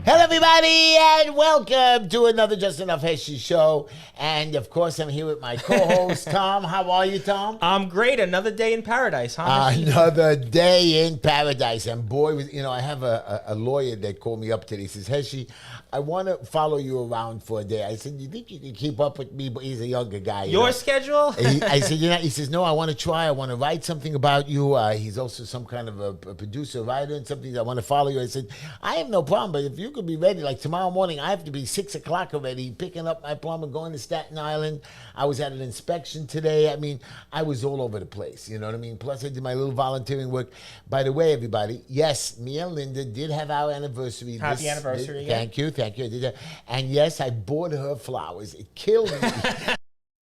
Hello, everybody, and welcome to another Just Enough Heshy show. And, of course, I'm here with my co-host, Tom. How are you, Tom? I'm great. Another day in paradise, huh? Another day in paradise. And, boy, I have a lawyer that called me up today. He says, Heshy, I want to follow you around for a day. I said, you think you can keep up with me? But he's a younger guy. Your schedule? I said, he says, no, I want to try. I want to write something about you. He's also some kind of a producer, writer, and something. I want to follow you. I said, I have no problem, but if you could be ready, like tomorrow morning, I have to be 6 o'clock already, picking up my plumber, going to Staten Island. I was at an inspection today. I mean, I was all over the place, you know what I mean? Plus, I did my little volunteering work. By the way, everybody, yes, me and Linda did have our anniversary. Happy anniversary. Thank you. I did that. And yes, I bought her flowers. It killed me.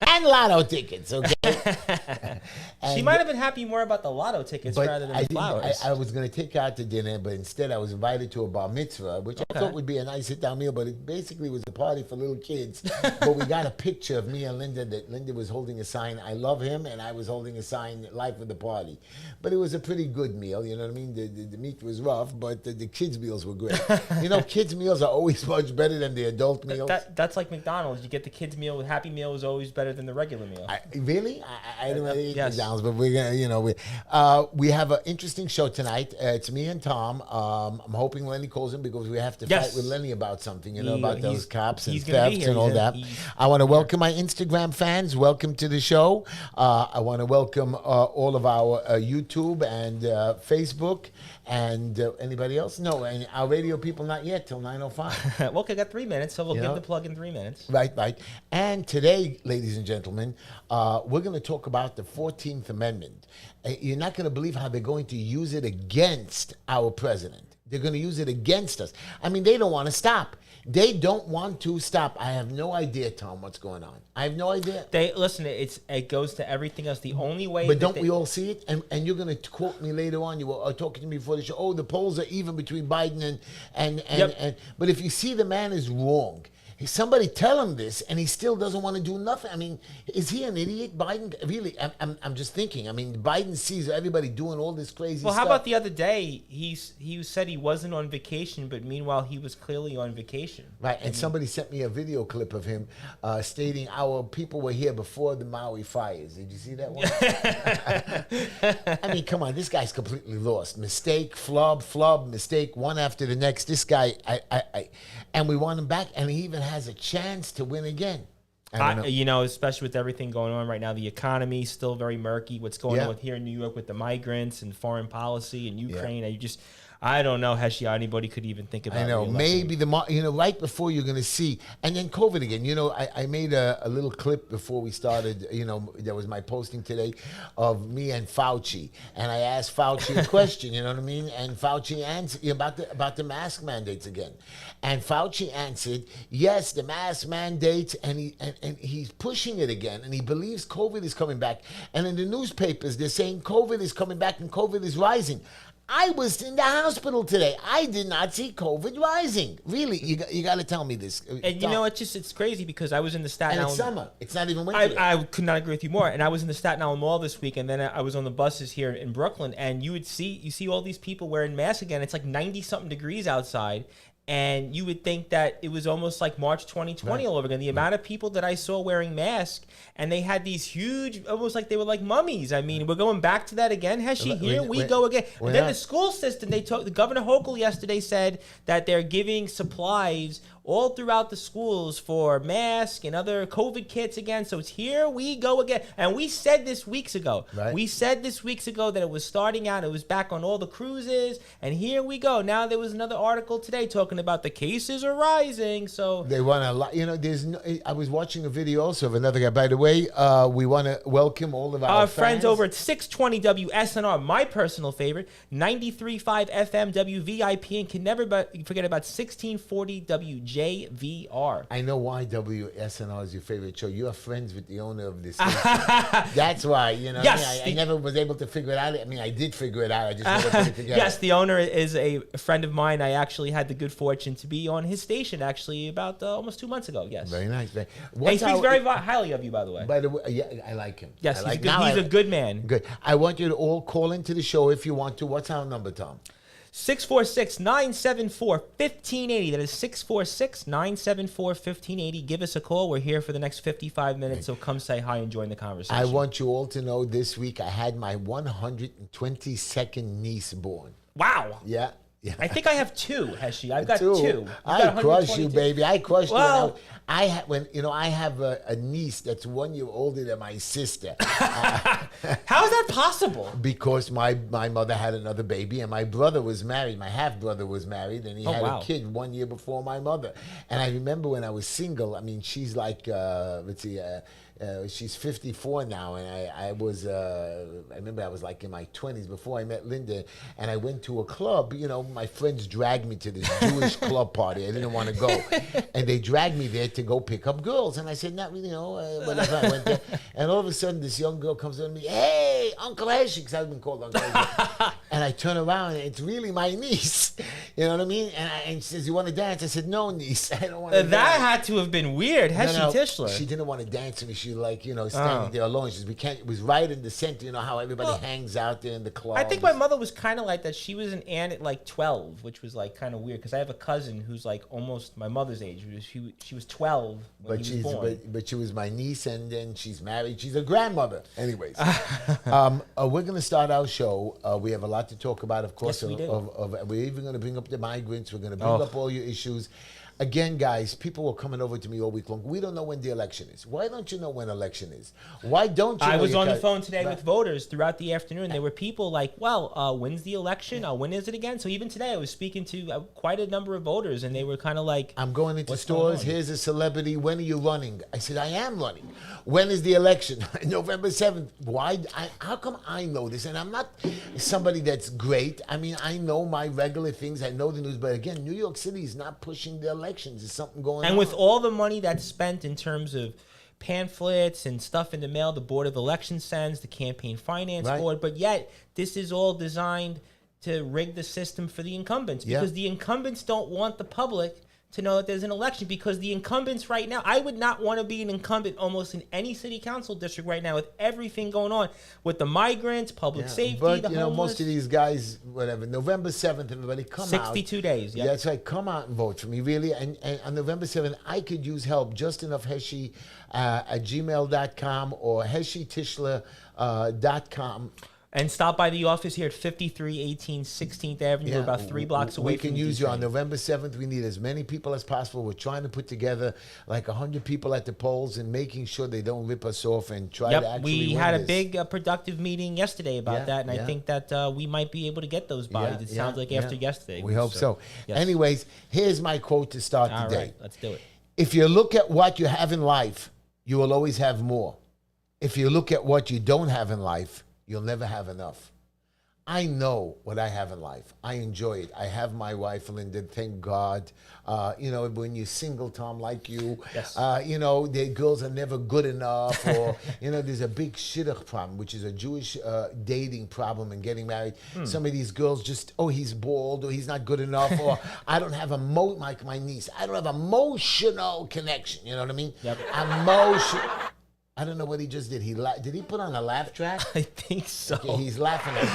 And lotto tickets, okay? She might have been happy more about the lotto tickets rather than the flowers. I was going to take her out to dinner, but instead I was invited to a bar mitzvah, which I thought would be a nice sit-down meal, but it basically was a party for little kids. But we got a picture of me and Linda, that Linda was holding a sign, I love him, and I was holding a sign, life of the party. But it was a pretty good meal, you know what I mean? The meat was rough, but the kids' meals were great. You know, kids' meals are always much better than the adult meals. That's like McDonald's. You get the kids' meal. Happy Meal is always better than the regular meal. Really? I don't really eat yes. McDonald's, but we're gonna, we have an interesting show tonight. It's me and Tom. I'm hoping Lenny calls in because we have to fight with Lenny about something, about those cops and thefts and all that. I want to welcome my Instagram fans. Welcome to the show. I want to welcome all of our YouTube and Facebook. And anybody else? No, and our radio people not yet till 9:05. Well, I got 3 minutes, so we'll give the plug in 3 minutes. Right. And today, ladies and gentlemen, we're going to talk about the 14th Amendment. You're not going to believe how they're going to use it against our president. They're going to use it against us. I mean, they don't want to stop. They don't want to stop. I have no idea, Tom, what's going on. I have no idea. Listen. It goes to everything else. The only way. But don't we all see it? And you're going to quote me later on. You were talking to me before the show. Oh, the polls are even between Biden and. But if you see the man is wrong. Somebody tell him this, and he still doesn't want to do nothing. I mean, is he an idiot, Biden? Really, I'm just thinking. I mean, Biden sees everybody doing all this crazy stuff. Well, how about the other day? He said he wasn't on vacation, but meanwhile, he was clearly on vacation. Right, and somebody sent me a video clip of him stating our people were here before the Maui fires. Did you see that one? I mean, come on, this guy's completely lost. Mistake, flub, mistake, one after the next. This guy, and we want him back, and he even has a chance to win again. Especially with everything going on right now, the economy still very murky. What's going on here in New York with the migrants and foreign policy and Ukraine? I don't know, Heshy, how anybody could even think about it. I know. Maybe right before you're going to see. And then COVID again. I made a little clip before we started. That was my posting today of me and Fauci. And I asked Fauci a question, you know what I mean? And Fauci answered about the mask mandates again. And Fauci answered, yes, the mask mandates, and he's pushing it again. And he believes COVID is coming back. And in the newspapers, they're saying COVID is coming back and COVID is rising. I was in the hospital today. I did not see COVID rising. Really, you got to tell me this. And it's crazy because I was in the Staten Island. And it's summer. It's not even winter. I could not agree with you more. And I was in the Staten Island Mall this week, and then I was on the buses here in Brooklyn, and you see all these people wearing masks again. It's like 90-something degrees outside. And you would think that it was almost like March 2020 all over again. The amount of people that I saw wearing masks, and they had these huge, almost like they were like mummies. I mean, we're going back to that again, Heshy. Here we go again. And then the school system, the Governor Hochul yesterday said that they're giving supplies all throughout the schools for masks and other COVID kits again. So it's here we go again. And we said this weeks ago. Right. We said this weeks ago that it was starting out. It was back on all the cruises. And here we go. Now there was another article today talking about the cases are rising. So they want a lot. I was watching a video also of another guy. By the way, we want to welcome all of our friends over at 620 WSNR, my personal favorite, 93.5 FM WVIP, and can never forget about 1640 WJVR. I know why WSNR is your favorite show. You are friends with the owner of this station. That's why, Yes, I never was able to figure it out. I mean, I did figure it out. I just never put it together. Yes, the owner is a friend of mine. I actually had the good fortune to be on his station actually about almost 2 months ago. Yes. Very nice. And he speaks very highly of you, by the way. By the way, yeah, I like him. Yes, he's a good man. Good. I want you to all call into the show if you want to. What's our number, Tom? 646-974-1580. That is 646-974-1580. Give us a call. We're here for the next 55 minutes, so come say hi and join the conversation. I want you all to know this week I had my 122nd niece born. Wow. Yeah. Yeah. I think I have two, Heshy. I've got two. I crush you, baby. I crushed you. Well, I have a niece that's 1 year older than my sister. how is that possible? Because my mother had another baby, and my brother was married. My half brother was married, and he had a kid 1 year before my mother. And I remember when I was single. I mean, she's like, she's 54 now, and I remember I was like in my 20s before I met Linda, and I went to a club. You know, my friends dragged me to this Jewish club party. I didn't want to go, and they dragged me there to go pick up girls, and I said, not really, whatever. I went there, and all of a sudden, this young girl comes up to me, hey, Uncle Heshy, because I've been called Uncle Heshy. And I turn around, and it's really my niece. You know what I mean? And she says, you want to dance? I said, no, niece, I don't want to dance. That had to have been weird, Heshy Tischler. She didn't want to dance with me. She standing there alone. She says, we can't. It was right in the center. You know how everybody hangs out there in the club. I think my mother was kind of like that. She was an aunt at like 12, which was like kind of weird because I have a cousin who's like almost my mother's age. She was 12 when he was born. But she was my niece, and then she's married. She's a grandmother. Anyways, we're going to start our show. We have a lot to talk about, of course. Yes, we do. We're even going to bring up the migrants. We're going to bring up all your issues. Again, guys, people were coming over to me all week long. We don't know when the election is. Why don't you know when election is? Why don't you know? I was on the phone today with voters throughout the afternoon. There were people like, well, when's the election? When is it again? So even today I was speaking to quite a number of voters, and they were kind of like, I'm going into stores. Here's a celebrity. When are you running? I said, I am running. When is the election? November 7th. Why? How come I know this? And I'm not somebody that's great. I mean, I know my regular things. I know the news. But again, New York City is not pushing the elections. There's something going on. And with all the money that's spent in terms of pamphlets and stuff in the mail, the Board of Elections sends, the Campaign Finance Board, but yet this is all designed to rig the system for the incumbents because the incumbents don't want the public to know that there's an election, because the incumbents right now, I would not want to be an incumbent almost in any city council district right now with everything going on with the migrants, public safety, but, the homeless. Most of these guys, whatever, November 7th, everybody come 62 out. days, Yeah, that's right. Come out and vote for me, really. And on November 7th, I could use help. Just enough Heshy at gmail.com or heshytischler.com. And stop by the office here at 5318 16th Avenue. We're about 3 blocks away from We can use you on November 7th. We need as many people as possible. We're trying to put together like 100 people at the polls and making sure they don't rip us off and try to actually we win had this. A big productive meeting yesterday about that, and I think that we might be able to get those bodies. It sounds like after yesterday. We hope so. Yes. Anyways, here's my quote to start the day. All right, let's do it. If you look at what you have in life, you will always have more. If you look at what you don't have in life, you'll never have enough. I know what I have in life. I enjoy it. I have my wife, Linda, thank God. When you're single, Tom, like you, the girls are never good enough. Or, there's a big shidduch problem, which is a Jewish dating problem and getting married. Some of these girls just, he's bald, or he's not good enough, or I don't have like my niece, I don't have emotional connection. You know what I mean? Yep. I don't know what he just did. Did he put on a laugh track? I think so. Okay, he's laughing at me.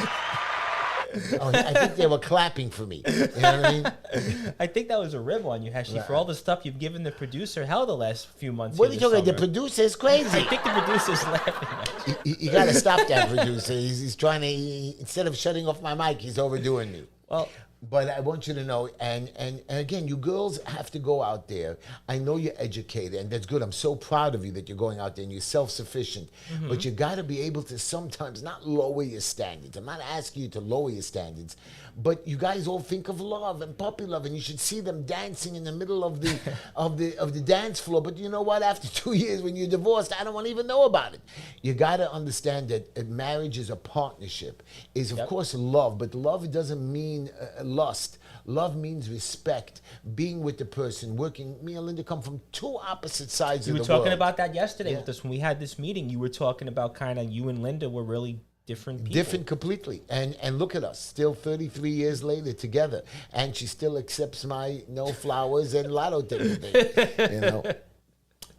I think they were clapping for me. You know what I mean? I think that was a rib on you, Heshy, for all the stuff you've given the producer hell the last few months. What are you talking about? The producer is crazy. I think the producer's laughing at you. You got to stop that producer. He's trying to, instead of shutting off my mic, he's overdoing me. Well, but I want you to know, and again, you girls have to go out there. I know you're educated, and that's good. I'm so proud of you that you're going out there and you're self-sufficient. Mm-hmm. But you got to be able to sometimes not lower your standards. I'm not asking you to lower your standards, but you guys all think of love and puppy love, and you should see them dancing in the middle of the of the dance floor. But you know what? After 2 years, when you're divorced, I don't want to even know about it. You got to understand that marriage is a partnership. Is of course love, but love doesn't mean lust. Love means respect, being with the person, working. Me and Linda come from two opposite sides of the world. You were talking about that yesterday with us when we had this meeting. You were talking about kind of you and Linda were really different people. Different completely. And look at us, still 33 years later together. And she still accepts my no flowers and lotto ticket thing,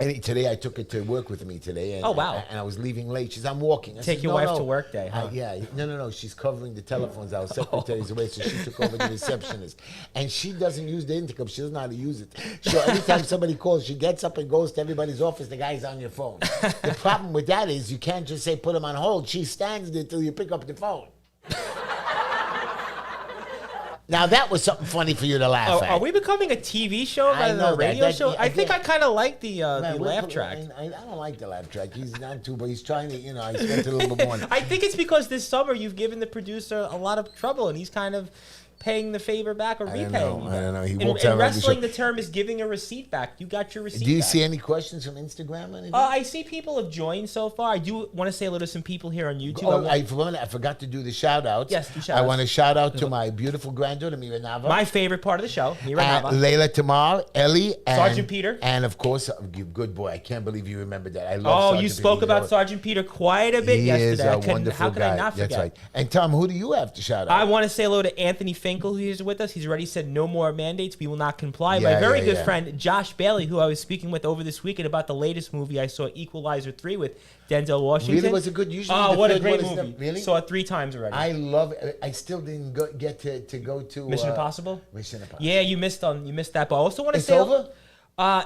And today I took her to work with me today. And, Oh, wow. And I was leaving late. She says, I'm walking. I Take says, your "No, wife no." to work day, huh? Yeah. No. She's covering the telephones. Our secretary's away, so she took over the receptionist. And she doesn't use the intercom. She doesn't know how to use it. So anytime somebody calls, she gets up and goes to everybody's office. The guy's on your phone. The problem with that is you can't just say put him on hold. She stands there till you pick up the phone. Now that was something funny for you to laugh at. Are we becoming a TV show rather than a radio show? I think I kind of like the laugh track. I don't like the laugh track. He's not too, but he's trying to, I spent a little bit more. I think it's because this summer you've given the producer a lot of trouble, and he's kind of paying the favor back or repaying. I don't know. He walks out in of the wrestling, show. the term is giving a receipt back. You got your receipt Do you back. see any questions from Instagram or anything? I see people have joined so far. I do want to say hello to some people here on YouTube. Oh, I forgot to do the shout-outs. Yes, do shout-outs. I want to shout out to my beautiful granddaughter, Mira Nava. My favorite part of the show, Mira Nava. Layla Tamar, Ellie, and Sergeant Peter. And, of course, good boy. I can't believe you remembered that. I love Sergeant you Peter. spoke about Sergeant Peter quite a bit He yesterday. is a wonderful how could guy. I not forget? That's right. And, Tom, who do you have to shout out? I want to say hello to Anthony Finkel, who is with us. He's already said no more mandates. We will not comply. Yeah, My very good yeah. friend, Josh Bailey, who I was speaking with over this weekend about the latest movie I saw, Equalizer 3 with Denzel Washington. Really? Was it good? Usually Oh, what a the great first one is movie. Really? Saw it 3 times already. I love it. I still didn't get to go to... Mission Impossible? Mission Impossible. Yeah, you missed that. But I also want to It's say... over?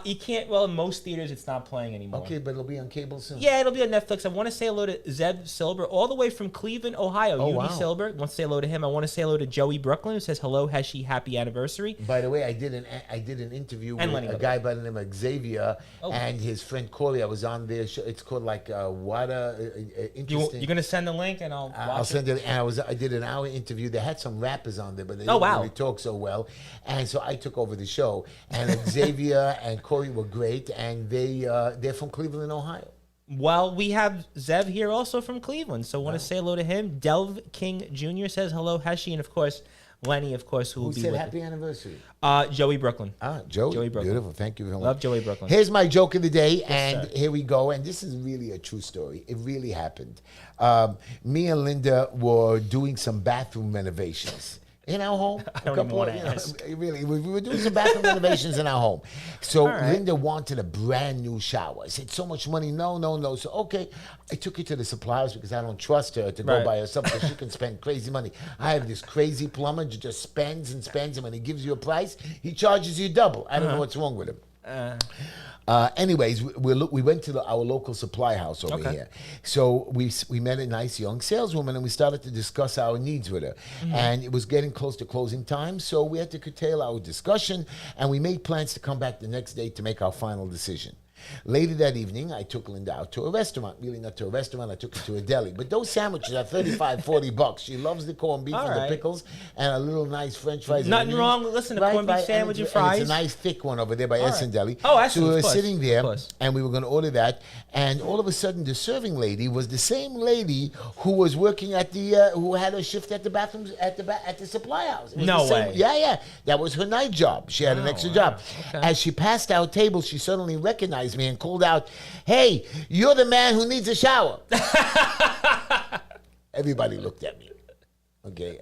You can't... Well, in most theaters, it's not playing anymore. Okay, but it'll be on cable soon. Yeah, it'll be on Netflix. I want to say hello to Zeb Silber, all the way from Cleveland, Ohio. Oh, Uni wow. Silber. I want to say hello to him. I want to say hello to Joey Brooklyn, who says, hello, Heshy, happy anniversary. By the way, I did an interview with Lenny, a guy by the name of Xavier Oh. and his friend Corey. I was on their show. It's called like what interesting. You're going to send the link and I'll watch I'll it? send it. And I did an hour interview. They had some rappers on there, but they Oh, didn't wow. really talk so well. And so I took over the show. And Xavier and Corey were great. And they're from Cleveland, Ohio. Well, we have Zev here also from Cleveland, so I want to say hello to him. Delv King Jr. says hello, Heshy, and of course, Lenny, of course, who will Who be said with happy anniversary? Joey Brooklyn. Joey Brooklyn. Beautiful. Thank you very much. Love Joey Brooklyn. Here's my joke of the day, Yes, and sir. here we go. And this is really a true story. It really happened. Me and Linda were doing some bathroom renovations in our home. I don't even wanna ask. Really, we were doing some bathroom renovations in our home. So All right. Linda wanted a brand new shower. I said, so much money. No. So, okay. I took her to the suppliers because I don't trust her to go Right. by herself because she can spend crazy money. I have this crazy plumber who just spends and spends, and when he gives you a price, he charges you double. I don't know what's wrong with him. Anyways, we went to our local supply house over here. So we met a nice young saleswoman and we started to discuss our needs with her. And it was getting close to closing time, so we had to curtail our discussion and we made plans to come back the next day to make our final decision. Later that evening, I took Linda out to a restaurant. Really not to a restaurant, I took her to a deli. But those sandwiches are $35-$40. She loves the corned beef All and the right. pickles and a little nice French fries. Nothing and wrong with listening to corned beef sandwich and fries. it's a nice thick one over there by All Essen right. Deli. Oh, Essen, so we of were course, sitting there of course. and we were going to order that. And all of a sudden, the serving lady was the same lady who was working at the who had her shift at the bathrooms at the supply house. It was No the same- way. Yeah. That was her night job. She had an extra job. Okay. As she passed our table, she suddenly recognized me and called out, "Hey, you're the man who needs a shower." Everybody looked at me. Okay,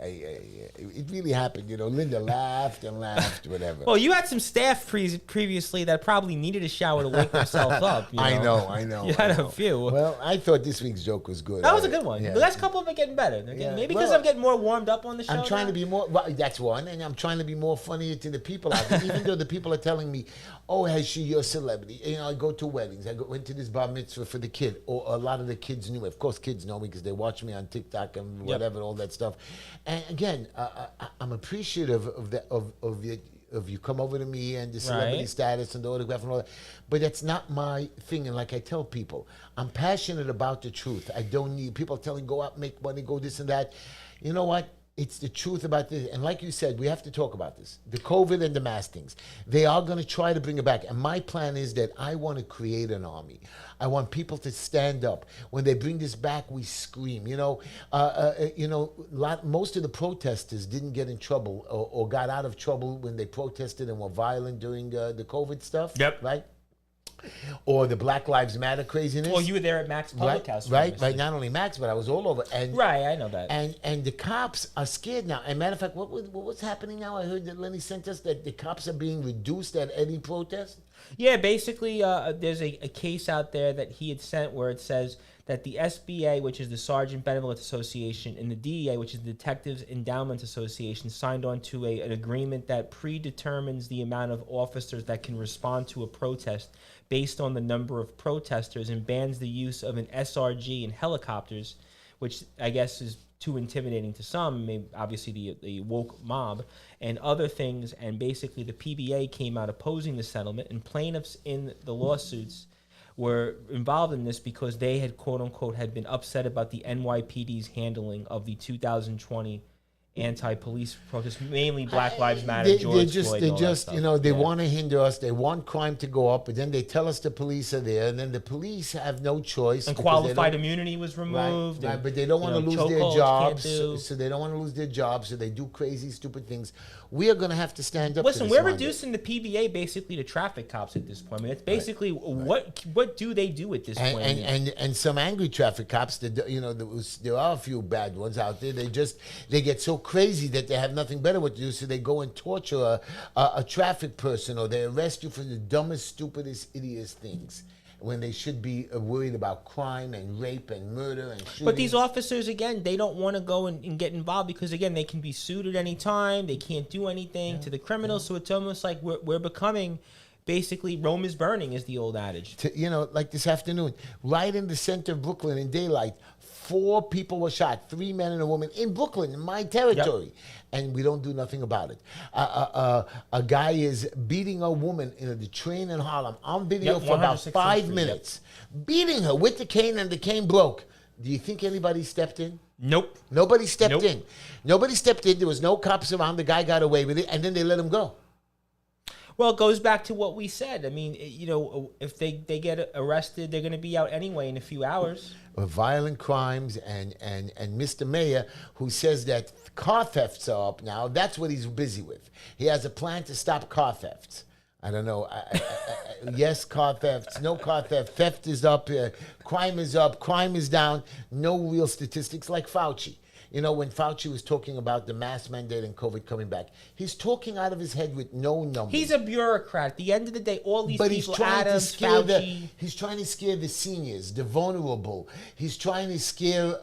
it really happened. Linda laughed and laughed, whatever. Well, you had some staff previously that probably needed a shower to wake themselves up. I know. You had I know. a few. Well, I thought this week's joke was good. That was a good one. Yeah. The last couple of them are getting better. Maybe because Well, I'm getting more warmed up on the show. I'm trying now. to be more. Well, that's one, and I'm trying to be more funny to the people out there. Even though the people are telling me, "Oh, Heshy, you're a celebrity." I go to weddings. went to this bar mitzvah for the kid, or a lot of the kids knew. Of course, kids know me because they watch me on TikTok and whatever, all that stuff. And again, I'm appreciative of you come over to me and the celebrity Right. status and the autograph and all that. But that's not my thing. And like I tell people, I'm passionate about the truth. I don't need people telling go out, make money, go this and that. You know what? It's the truth about this. And like you said, we have to talk about this. The COVID and the mask things. They are going to try to bring it back. And my plan is that I want to create an army. I want people to stand up. When they bring this back, we scream. Most of the protesters didn't get in trouble or got out of trouble when they protested and were violent during the COVID stuff. Yep. Right? Or the Black Lives Matter craziness. Well, you were there at Max Public House. Right. Not only Max, but I was all over. And Right, I know that. and the cops are scared now. And matter of fact, what's happening now? I heard that Lenny sent us that the cops are being reduced at any protest. Yeah, basically, there's a case out there that he had sent where it says that the SBA, which is the Sergeant Benevolent Association, and the DEA, which is the Detectives Endowment Association, signed on to an agreement that predetermines the amount of officers that can respond to a protest based on the number of protesters and bans the use of an SRG in helicopters, which I guess is too intimidating to some, maybe obviously the woke mob, and other things. And basically the PBA came out opposing the settlement, and plaintiffs in the lawsuits were involved in this because they had, quote unquote, had been upset about the NYPD's handling of the 2020 anti-police protests, mainly Black Lives Matter, George Floyd, they just, you know, they want to hinder us. They want crime to go up, but then they tell us the police are there, and then the police have no choice. And qualified immunity was removed. Right, but they don't want to lose their jobs, so they don't want to lose their jobs, so they do crazy, stupid things. We are going to have to stand up. Listen, we're reducing the PBA basically to traffic cops at this point. I mean, it's basically what do they do at this point? And some angry traffic cops. That, you know, there are a few bad ones out there. They get so crazy that they have nothing better to do, so they go and torture a traffic person, or they arrest you for the dumbest, stupidest, idiotest things, when they should be worried about crime and rape and murder and shooting. But these officers, again, they don't want to go and get involved because, again, they can be sued at any time. They can't do anything to the criminals. So it's almost like we're becoming, basically, Rome is burning, is the old adage. You know, like this afternoon, right in the center of Brooklyn in daylight, 4 people were shot, 3 men and a woman in Brooklyn, in my territory. Yep. And we don't do nothing about it. A guy is beating a woman in the train in Harlem on video for about 5 minutes. Beating her with the cane, and the cane broke. Do you think anybody stepped in? Nope. Nobody stepped in. Nobody stepped in. There was no cops around. The guy got away with it, and then they let him go. Well, it goes back to what we said. I mean, you know, if they get arrested, they're going to be out anyway in a few hours. Violent crimes and Mr. Mayor, who says that car thefts are up now, that's what he's busy with. He has a plan to stop car thefts. I don't know. Yes, car thefts. No car theft. Theft is up. Crime is up. Crime is down. No real statistics like Fauci. You know, when Fauci was talking about the mask mandate and COVID coming back, he's talking out of his head with no numbers. He's a bureaucrat. At the end of the day, all these people, Adams, Fauci. He's trying to scare the seniors, the vulnerable. He's trying to scare,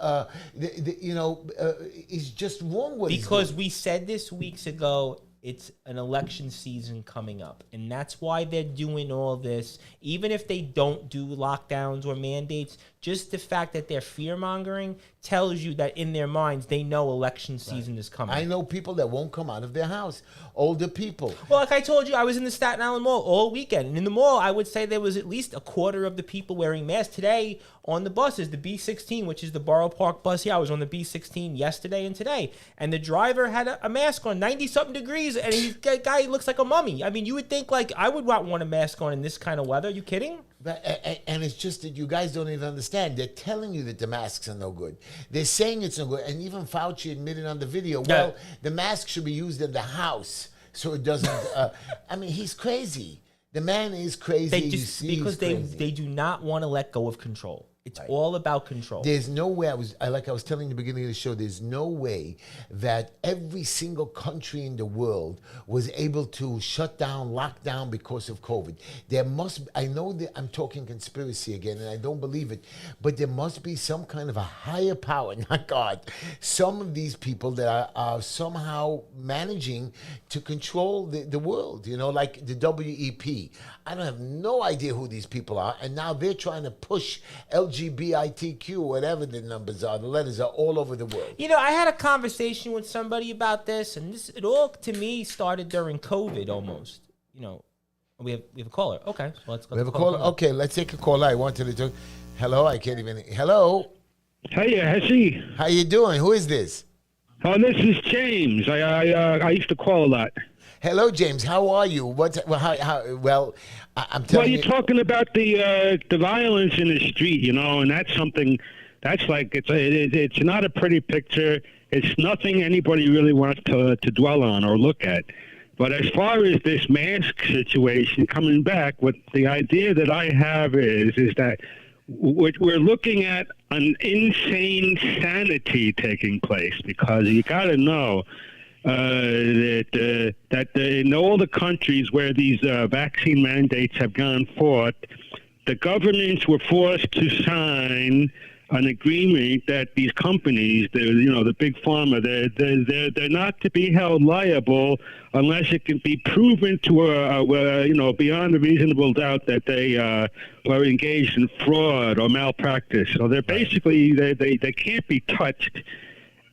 he's just wrong what he's doing. Because we said this weeks ago, it's an election season coming up. And that's why they're doing all this. Even if they don't do lockdowns or mandates, just the fact that they're fear-mongering tells you that in their minds, they know election season is coming. I know people that won't come out of their house. Older people. Well, like I told you, I was in the Staten Island Mall all weekend. And in the mall, I would say there was at least a quarter of the people wearing masks. Today, on the buses, the B16, which is the Borough Park bus here, I was on the B16 yesterday and today. And the driver had a mask on, 90-something degrees, and the guy looks like a mummy. I mean, you would think, like, I would not want a mask on in this kind of weather. Are you kidding? And it's just that you guys don't even understand. They're telling you that the masks are no good. They're saying it's no good. And even Fauci admitted on the video, well, the mask should be used in the house so it doesn't... I mean, he's crazy. The man is crazy. Because they do not want to let go of control. It's all about control. There's no way, like I was telling you in the beginning of the show, there's no way that every single country in the world was able to shut down, lock down because of COVID. There must, I know that I'm talking conspiracy again, and I don't believe it, but there must be some kind of a higher power, not God, some of these people that are somehow managing to control the world, you know, like the WEP. I don't have no idea who these people are, and now they're trying to push LGBTQ, whatever the numbers are, the letters are all over the world. You know, I had a conversation with somebody about this, and it all, to me, started during COVID almost. You know, we have a caller. Okay, so let's we have a caller. Okay, let's take a caller. I wanted to talk. Hello, I can't even. Hello. Hey, Heshy. How you doing? Who is this? Oh, this is James. I used to call a lot. Hello, James. How are you? I'm telling you. Well, you're talking about the violence in the street, you know, and that's something that's like it's not a pretty picture. It's nothing anybody really wants to dwell on or look at. But as far as this mask situation coming back, what the idea that I have is that we're looking at an insane sanity taking place, because you got to know that in all the countries where these vaccine mandates have gone forth, the governments were forced to sign an agreement that these companies, the big pharma, they're not to be held liable unless it can be proven to beyond a reasonable doubt that they were engaged in fraud or malpractice. So they're basically they can't be touched.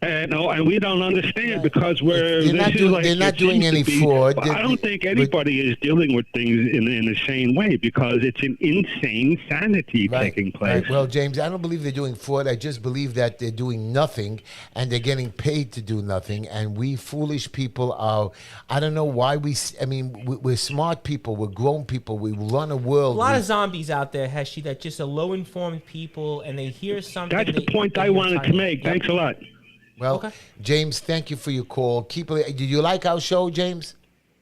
And we don't understand because they're not doing any fraud. I don't think anybody is dealing with things in a sane way because it's an insane sanity taking place. Right. Well, James, I don't believe they're doing fraud. I just believe that they're doing nothing and they're getting paid to do nothing. And we foolish people are, I don't know why we're smart people. We're grown people. We run a world. A lot of zombies out there, Heshy, that just are low-informed people and they hear something. That's the point I wanted to make. Yep. Thanks a lot. Well, okay. James, thank you for your call. Did you like our show, James?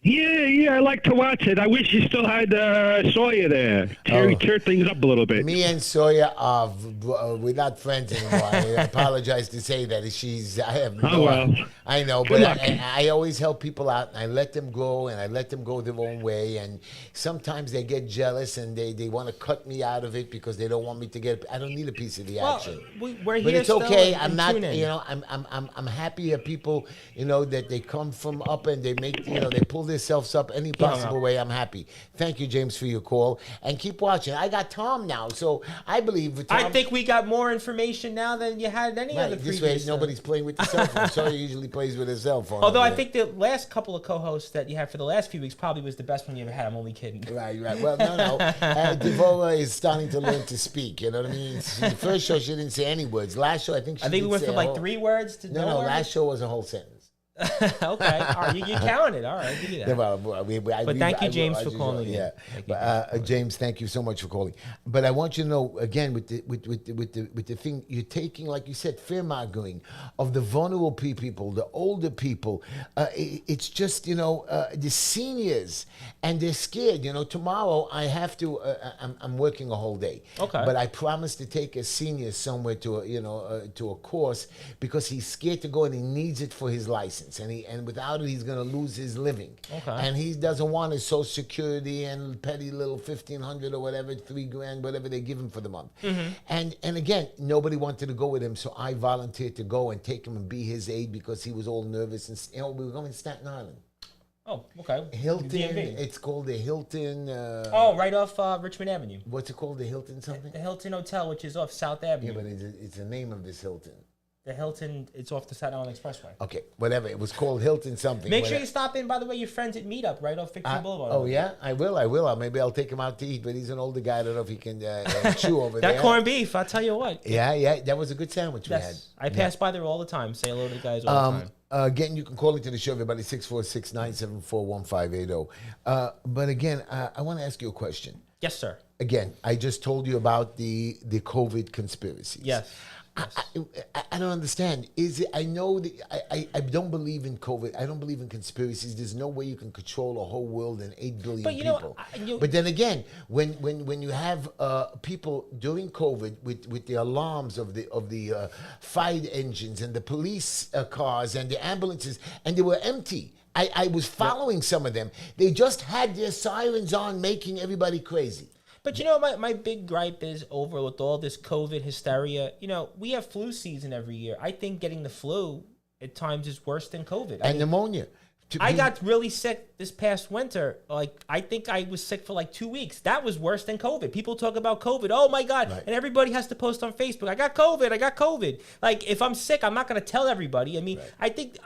Yeah, I like to watch it. I wish you still had Sawyer there. Tear things up a little bit. Me and Sawyer we're not friends anymore. I apologize to say that. I have no I know, but I always help people out, and I let them go, and I let them go their own way. And sometimes they get jealous, and they want to cut me out of it because they don't want me to get. I don't need a piece of the action. We're here, but it's still okay. I'm not. I'm happy that people, that they come from up and they make. They pull themselves up any possible way. I'm happy. Thank you, James, for your call, and keep watching. I got Tom now, so I believe. Tom, I think we got more information now than you had any other previous. This way, nobody's playing with the cell phone. Sawyer usually plays with his cell phone. Although I think the last couple of co-hosts that you had for the last few weeks probably was the best one you ever had. I'm only kidding. Right. Well, no. Devora is starting to learn to speak. You know what I mean? The first show, she didn't say any words. Last show, I think we went from like 3 words to no. Last show was a whole sentence. Okay, all right, you counted. All right, give me that. But thank you, James, for calling. James, thank you so much for calling. But I want you to know again with the thing you're taking, like you said, fear-mongering of the vulnerable people, the older people. It's just the seniors, and they're scared. Tomorrow I have to. I'm working a whole day. Okay. But I promised to take a senior somewhere to a course because he's scared to go and he needs it for his license. And without it, he's going to lose his living. Okay. And he doesn't want his Social Security and petty little $1,500 or whatever, $3,000, whatever they give him for the month. Mm-hmm. And again, nobody wanted to go with him, so I volunteered to go and take him and be his aide because he was all nervous. And we were going to Staten Island. Oh, okay. Hilton. It's called the Hilton. Right off Richmond Avenue. What's it called? The Hilton something? The Hilton Hotel, which is off South Avenue. Yeah, but it's the name of this Hilton. The Hilton, it's off the Staten Island Expressway. Okay, whatever. It was called Hilton something. Make sure you stop in, by the way, your friends at Meetup, right off Victory Boulevard. Oh, yeah? I will. Maybe I'll take him out to eat, but he's an older guy. I don't know if he can chew over there. That corned beef, I'll tell you what. Yeah. That was a good sandwich we had. I pass by there all the time. Say hello to the guys all the time. Again, you can call into the show, everybody, 646-974-1580. But again, I want to ask you a question. Yes, sir. Again, I just told you about the COVID conspiracies. Yes. I don't understand. I know that I don't believe in COVID. I don't believe in conspiracies. There's no way you can control a whole world and 8 billion people. But then again, when you have people during COVID with the alarms of the fire engines and the police cars and the ambulances, and they were empty. I was following some of them. They just had their sirens on, making everybody crazy. But my big gripe is over with all this COVID hysteria. We have flu season every year. I think getting the flu at times is worse than COVID. And pneumonia. I got really sick this past winter. I think I was sick for 2 weeks. That was worse than COVID. People talk about COVID. Oh my God. Right. And everybody has to post on Facebook, I got COVID. If I'm sick, I'm not going to tell everybody. Right. I think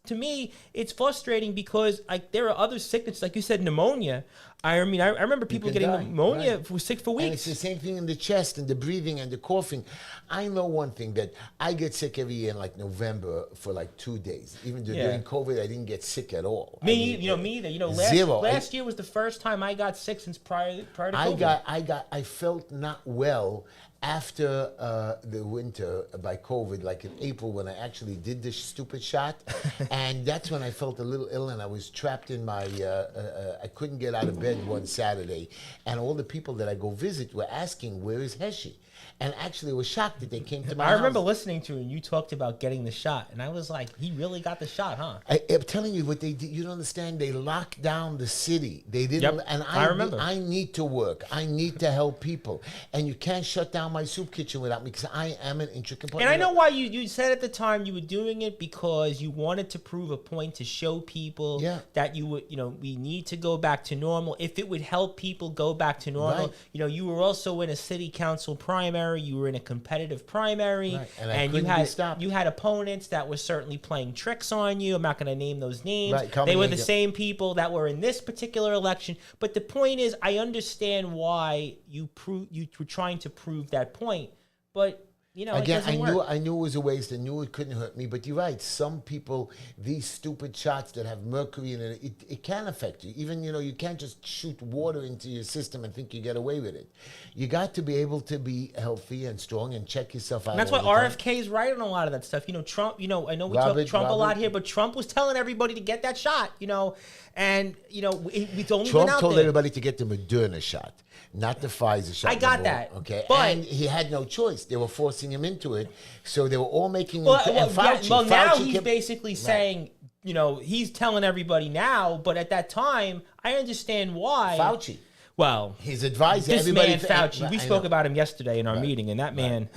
to me, it's frustrating because there are other sicknesses, like you said, pneumonia. I remember people getting pneumonia were sick for weeks. And it's the same thing in the chest and the breathing and the coughing. I know one thing, that I get sick every year in November for 2 days. Even during COVID, I didn't get sick at all. Me either. Last year was the first time I got sick since prior to COVID. I felt not well after the winter by COVID, in April when I actually did this stupid shot. And that's when I felt a little ill and I was trapped in my, I couldn't get out of bed one Saturday. And all the people that I go visit were asking, where is Heshy? and actually was shocked that they came to my I house. remember listening to it, and you talked about getting the shot, and I was like, he really got the shot, huh? I'm telling you what they did. You don't understand. They locked down the city. They didn't. Yep, And I remember. I need to work. I need to help people. And you can't shut down my soup kitchen without me because I am an intricate part. And I know why you said at the time you were doing it because you wanted to prove a point to show people that you would, we need to go back to normal. If it would help people go back to normal, Right. You were also in a city council primary. You were in a competitive primary, Right. And you had opponents that were certainly playing tricks on you. I'm not going to name those names. Right. They were the same people that were in this particular election. But the point is, I understand why you were trying to prove that point, but. Again, it doesn't work. I knew it was a waste. I knew it couldn't hurt me. But you're right. Some people, these stupid shots that have mercury in it can affect you. Even, you can't just shoot water into your system and think you get away with it. You got to be able to be healthy and strong and check yourself out. And that's why RFK is right on a lot of that stuff. Trump, I know we talk Trump a lot here, but Trump was telling everybody to get that shot, and, it's only Trump been out told there. everybody to get the Moderna shot, not the Pfizer shot. I got that. Okay. But, and he had no choice. They were forcing him into it. So they were all making well, and Fauci, well, now Fauci he's kept, basically saying, he's telling everybody now, but at that time, I understand why. Fauci. Well, his advisor, this everybody man Fauci, we spoke about him yesterday in our meeting, and that man,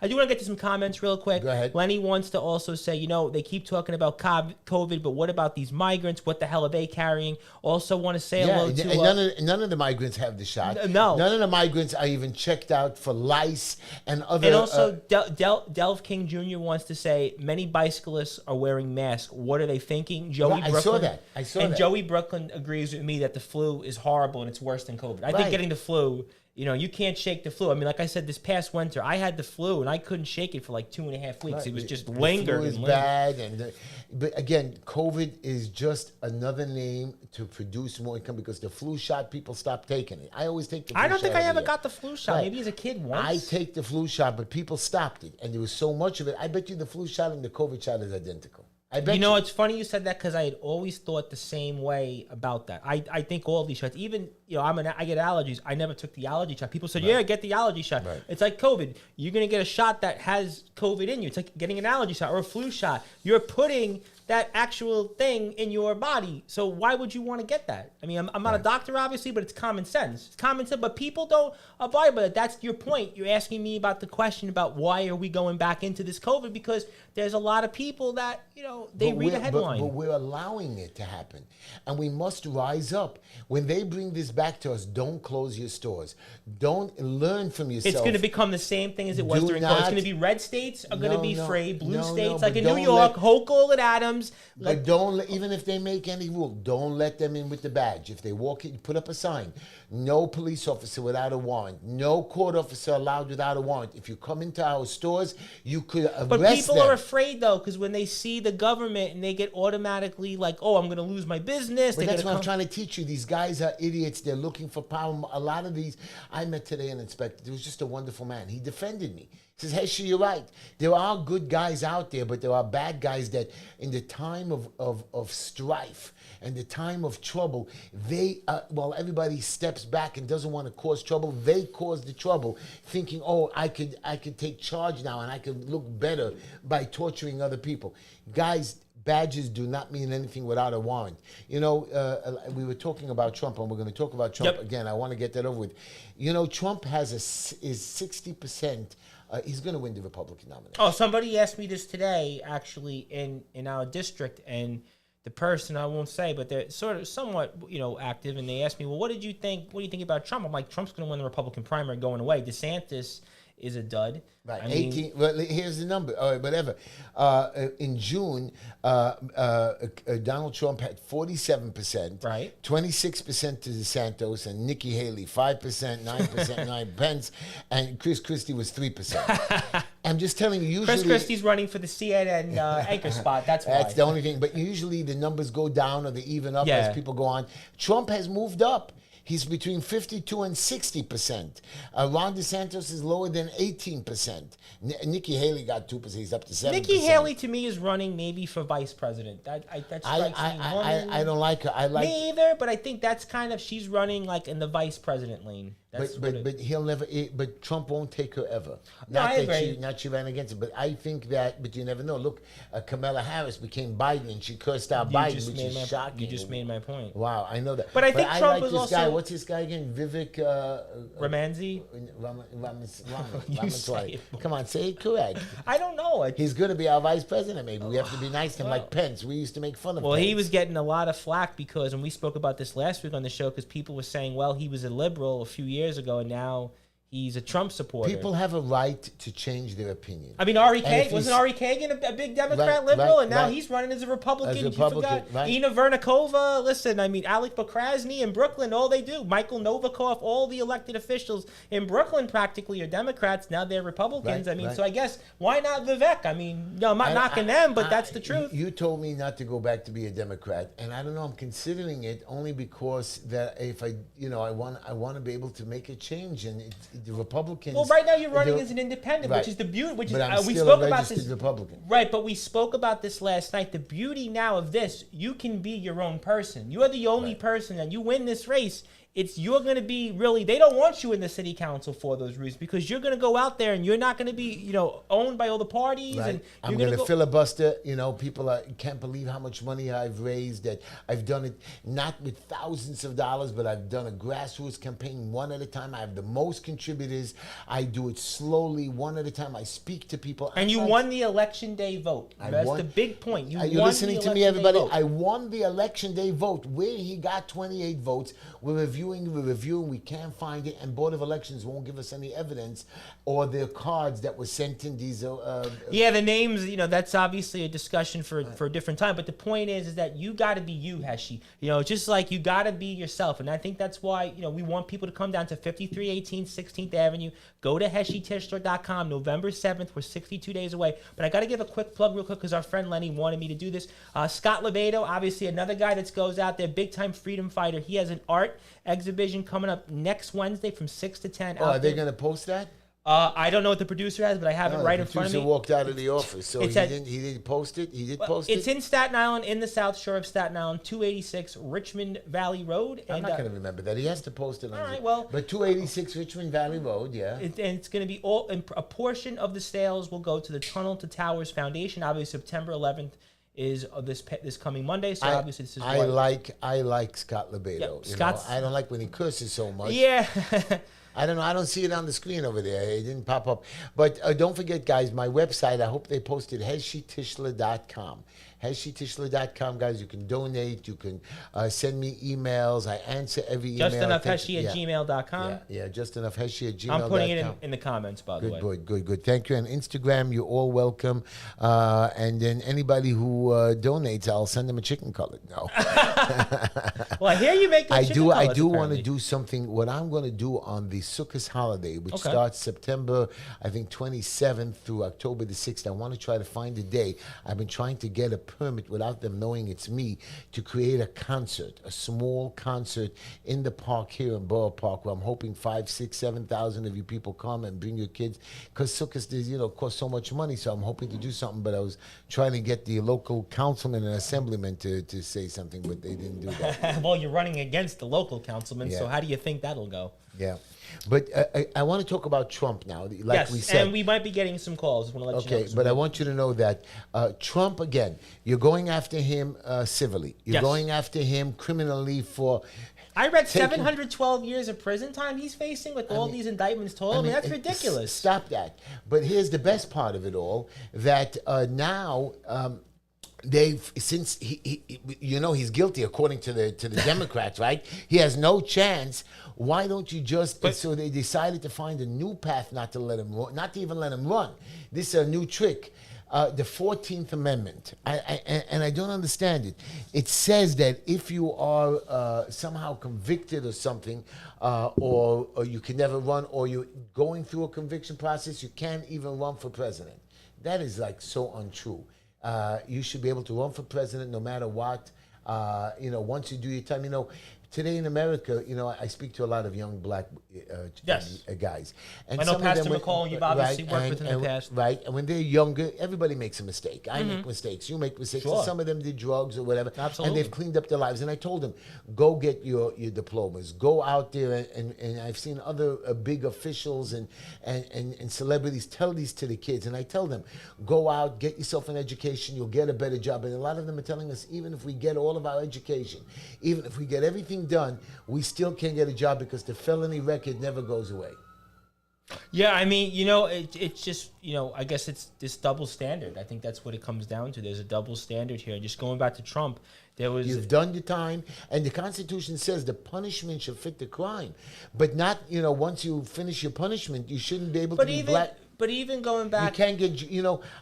I do want to get to some comments real quick. Go ahead. Lenny wants to also say, they keep talking about COVID, but what about these migrants? What the hell are they carrying? Also want to say hello to... none of the migrants have the shot. No. None of the migrants are even checked out for lice and other... And also, Delv King Jr. wants to say, many bicyclists are wearing masks. What are they thinking? Joey Brooklyn... I saw that. Joey Brooklyn agrees with me that the flu is horrible and it's worse than COVID. I think getting the flu, you can't shake the flu. I mean, like I said, this past winter, I had the flu and I couldn't shake it for like 2.5 weeks. Right. It was just lingered. The flu is bad, but again, COVID is just another name to produce more income because the flu shot, people stop taking it. I always take the flu shot. I don't think I ever got the flu shot. Maybe as a kid once. I take the flu shot, but people stopped it, and there was so much of it. I bet you the flu shot and the COVID shot is identical. It's funny you said that because I had always thought the same way about that. I think all these shots, even, I get allergies. I never took the allergy shot. People said, get the allergy shot. Right. It's like COVID. You're going to get a shot that has COVID in you. It's like getting an allergy shot or a flu shot. You're putting that actual thing in your body. So why would you want to get that? I mean, I'm not a doctor, obviously, but it's common sense. It's common sense, but people don't abide by it. That's your point. You're asking me about the question about why are we going back into this COVID? Because there's a lot of people that, they read a headline. But we're allowing it to happen. And we must rise up. When they bring this back to us, don't close your stores. Don't learn from yourself. It's going to become the same thing as it was during COVID. It's going to be red states are going to be free, blue states, like in New York, Hochul and Adams. But even if they make any rule, don't let them in with the badge. If they walk in, put up a sign. No police officer without a warrant. No court officer allowed without a warrant. If you come into our stores, you could arrest them. But people are afraid, though, because when they see the government and they get automatically like, oh, I'm going to lose my business. But that's what I'm trying to teach you. These guys are idiots. They're looking for power. A lot of these, I met today an inspector. He was just a wonderful man. He defended me. He says, Heshy, you're right. There are good guys out there, but there are bad guys that in the time of strife and the time of trouble, while everybody steps back and doesn't want to cause trouble, they cause the trouble, thinking, oh, I could take charge now and I could look better by torturing other people. Guys, badges do not mean anything without a warrant. We were talking about Trump, and we're going to talk about Trump again. I want to get that over with. Trump is 60%. He's going to win the Republican nomination. Oh, somebody asked me this today, actually, in our district, and the person, I won't say, but they're somewhat, active, and they asked me, well, what do you think about Trump? I'm like, Trump's going to win the Republican primary going away. DeSantis is a dud. Right, 18. Well, here's the number. All right, whatever. In June, Donald Trump had 47%. Right. 26% to DeSantis and Nikki Haley 5%, 9%, 9 Pence, and Chris Christie was 3%. I'm just telling you. Usually, Chris Christie's running for the CNN anchor spot. That's why. That's the only thing. But usually the numbers go down or they even up as people go on. Trump has moved up. He's between 52 and 60%. Ron DeSantis is lower than 18%. Nikki Haley got 2%. He's up to 7%. Nikki Haley, to me, is running maybe for vice president. That strikes me. I don't like her. Me either, but I think that's kind of, she's running like in the vice president lane. But he'll never. But Trump won't take her ever. No, I agree. Not she ran against it, but I think that. But you never know. Look, Kamala Harris became Biden, and she cursed out Biden, which is shocking. You just made my point. Wow, I know that. But I think Trump like was this also guy. What's this guy again? Vivek Ramanzi. Ramaswamy. Come on, say it correct. I don't know. He's going to be our vice president. Maybe we have to be nice to him, like Pence. We used to make fun of. Well, Pence. he was getting a lot of flack because, and we spoke about this last week on the show, because people were saying, well, he was a liberal a few years ago, and now he's a Trump supporter. People have a right to change their opinion. I mean, wasn't Ari Kagan a big Democrat liberal, and now he's running as a Republican. As a Republican, right. Ina Vernikova, listen, I mean, Alec Bokrasny in Brooklyn, all they do, Michael Novikov, all the elected officials in Brooklyn practically are Democrats. Now they're Republicans. Right, I mean, so I guess, why not Vivek? I mean, I'm not knocking them, but that's the truth. You told me not to go back to be a Democrat, and I don't know, I'm considering it only because that if I want to be able to make a change, and the Republicans. Well, right now you're running as an independent, right. which is the beauty. Which but is I'm we still spoke a about registered this. Republican. Right, but we spoke about this last night. The beauty now of this, you can be your own person. You are the only person, and you win this race. You're going to be really. They don't want you in the city council for those reasons, because you're going to go out there and you're not going to be, owned by all the parties. Right. And I'm going to filibuster. People can't believe how much money I've raised. That I've done it not with thousands of dollars, but I've done a grassroots campaign one at a time. I have the most contributors. I do it slowly, one at a time. I speak to people. And you won the election day vote. That's the big point. Are you listening to me, everybody? I won the election day vote. Where he got 28 votes. We're reviewing. We can't find it, and Board of Elections won't give us any evidence or their cards that were sent in these. The names. That's obviously a discussion for a different time. But the point is that you got to be you, Heshy. Just like you got to be yourself, and I think that's why we want people to come down to 5318 16th Avenue. Go to HeshyTischler.com. November 7th. We're 62 days away. But I got to give a quick plug real quick because our friend Lenny wanted me to do this. Scott Levato, obviously another guy that goes out there, big time freedom fighter. He has an art exhibition coming up next Wednesday from 6 to 10. Are they going to post that? I don't know what the producer has, but I have it right in front of me. The producer walked out of the office, so he didn't post it? He did post it? It's in Staten Island, in the South Shore of Staten Island, 286 Richmond Valley Road. I'm not going to remember that. He has to post it on But 286 Richmond Valley Road, yeah. And it's going to be a portion of the sales will go to the Tunnel to Towers Foundation. Obviously, September 11th is this coming Monday, so obviously this is I like Scott Levato. I don't like when he curses so much. Yeah. I don't know. I don't see it on the screen over there. It didn't pop up. But don't forget, guys, my website, I hope they posted HeshyTischler.com. HeshyTischler.com, guys. You can donate. You can send me emails. I answer every email. JustEnoughHeshy@gmail.com. Yeah, JustEnoughHeshy@gmail.com. I'm putting it in the comments, by the way. Good. Thank you. And Instagram, you're all welcome. And then anybody who donates, I'll send them a chicken cutlet. No. Well, I hear you make the chicken cutlets, I do want to do something. What I'm going to do on the Sukkot holiday, which starts September, I think, 27th through October the 6th, I want to try to find a day. I've been trying to get a permit without them knowing it's me to create a concert, a small concert in the park here in Borough Park, where I'm hoping 5,000, 6,000, 7,000 of you people come and bring your kids, because Sukkot costs so much money. So I'm hoping to do something, but I was trying to get the local councilman and assemblyman to say something, but they didn't do that. Well, you're running against the local councilman, so how do you think that'll go? Yeah. But I want to talk about Trump now, like we said. And we might be getting some calls. I want to let you know. But I want you to know that Trump, again, you're going after him civilly. You're going after him criminally for... I read 712 years of prison time he's facing with all these indictments told. I mean, that's ridiculous. Stop that. But here's the best part of it all, that now... since he's guilty according to the Democrats, right? He has no chance. Why don't you so they decided to find a new path not to even let him run. This is a new trick. The 14th Amendment, and I don't understand it. It says that if you are somehow convicted or something, or you can never run, or you're going through a conviction process, you can't even run for president. That is like so untrue. You should be able to run for president no matter what. Once you do your time, today in America, I speak to a lot of young black Yes. guys. And I know some of Pastor them McCall, you've obviously worked with in the past. Right, and when they're younger, everybody makes a mistake. I make mistakes, you make mistakes. Sure. And some of them did drugs or whatever. Absolutely. And they've cleaned up their lives. And I told them, go get your diplomas. Go out there, and I've seen other big officials and celebrities tell these to the kids. And I tell them, go out, get yourself an education, you'll get a better job. And a lot of them are telling us, even if we get all of our education, even if we get everything done, we still can't get a job because the felony record never goes away. Yeah, I mean, it's just, I guess it's this double standard. I think that's what it comes down to. There's a double standard here. Just going back to Trump, you've done your time, and the Constitution says the punishment should fit the crime, but not, once you finish your punishment, you shouldn't be able to be black. But even going back, you can't get.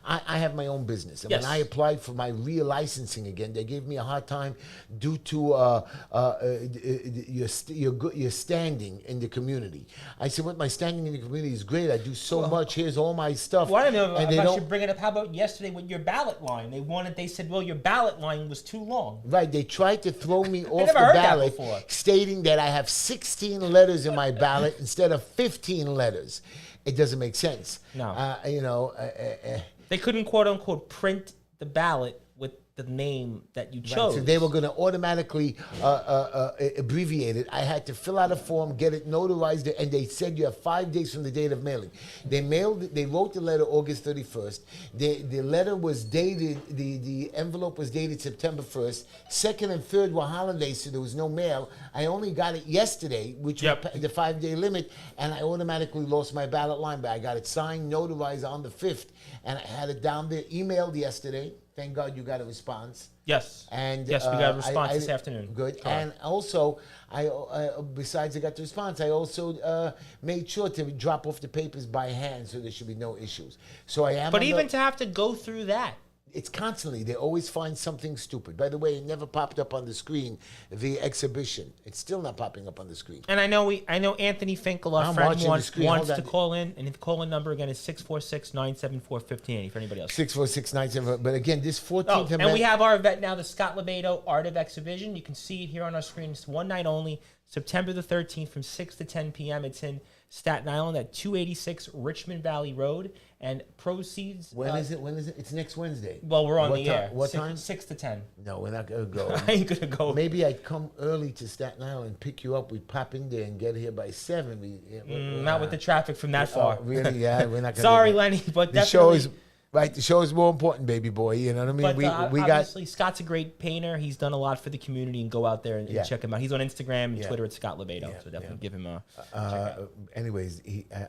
I have my own business, and yes. when I applied for my real licensing again, they gave me a hard time due to your standing in the community. I said, "What my standing in the community is great. I do so much. Here's all my stuff." Well, I know. I should bring it up. How about yesterday with your ballot line? They said, "Well, your ballot line was too long." Right. They tried to throw me off the ballot, stating that I have 16 letters in my ballot instead of 15 letters. It doesn't make sense. No. They couldn't, quote unquote, print the ballot with the name that you chose. Right, so they were going to automatically abbreviate it. I had to fill out a form, get it notarized, and they said you have 5 days from the date of mailing. They wrote the letter August 31st. The letter was dated, the envelope was dated September 1st. 2nd and 3rd were holidays, so there was no mail. I only got it yesterday, which was the 5-day limit, and I automatically lost my ballot line, but I got it signed, notarized on the 5th, and I had it down there, emailed yesterday. Thank God you got a response. Yes. And yes, we got a response this afternoon. Good. And also, besides I got the response, I also made sure to drop off the papers by hand, so there should be no issues. So I am. But even to have to go through that. It's constantly. They always find something stupid. By the way, it never popped up on the screen, the exhibition. It's still not popping up on the screen. And I know Anthony Finkel, our friend, wants to call in. And the call-in number, again, is 646-974-1580 for anybody else. 646-974. But again, this 14th and we have our event now, the Scott Lebedo Art of Exhibition. You can see it here on our screen. It's one night only, September the 13th from 6 to 10 p.m. It's in Staten Island at 286 Richmond Valley Road. And proceeds... When is it? It's next Wednesday. Well, we're on the air. What time? 6 to to 10. No, we're not going to go. I ain't going to go. Maybe I'd come early to Staten Island and pick you up. We'd pop in there and get here by 7. Not with the traffic from that far. Really? Yeah, we're not going to... Sorry, Lenny, but the show is... Right, the show is more important, baby boy. You know what I mean? But obviously, Scott's a great painter. He's done a lot for the community, and go out there and check him out. He's on Instagram and Twitter at Scott Lebedo, so definitely give him a check out. Anyways,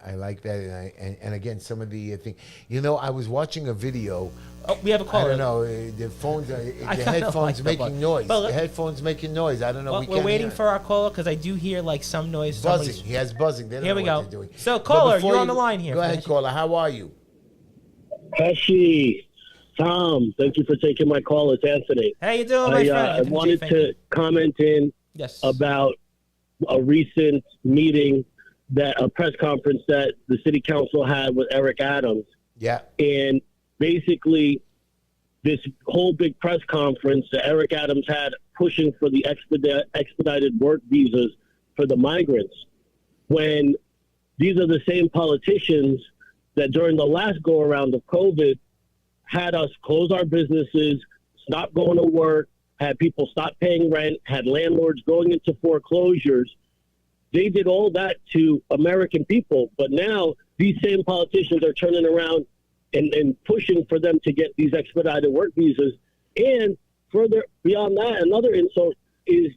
I like that, and again, some of the thing. I was watching a video. Oh, we have a caller. I don't know. The phones, the headphones making noise. The headphones making noise. I don't know. Well, we're waiting for our caller because I do hear like some noise. Buzzing. He has buzzing. They don't here know we what go. They're doing. So, caller, you're on the line here. Go ahead, caller. How are you? Heshy, Tom, thank you for taking my call. It's Anthony. How you doing, my friend? I wanted to comment about a recent meeting, a press conference that the city council had with Eric Adams. Yeah. And basically, this whole big press conference that Eric Adams had pushing for the expedited work visas for the migrants, when these are the same politicians that during the last go-around of COVID had us close our businesses, stop going to work, had people stop paying rent, had landlords going into foreclosures. They did all that to American people. But now these same politicians are turning around and pushing for them to get these expedited work visas. And further beyond that, another insult is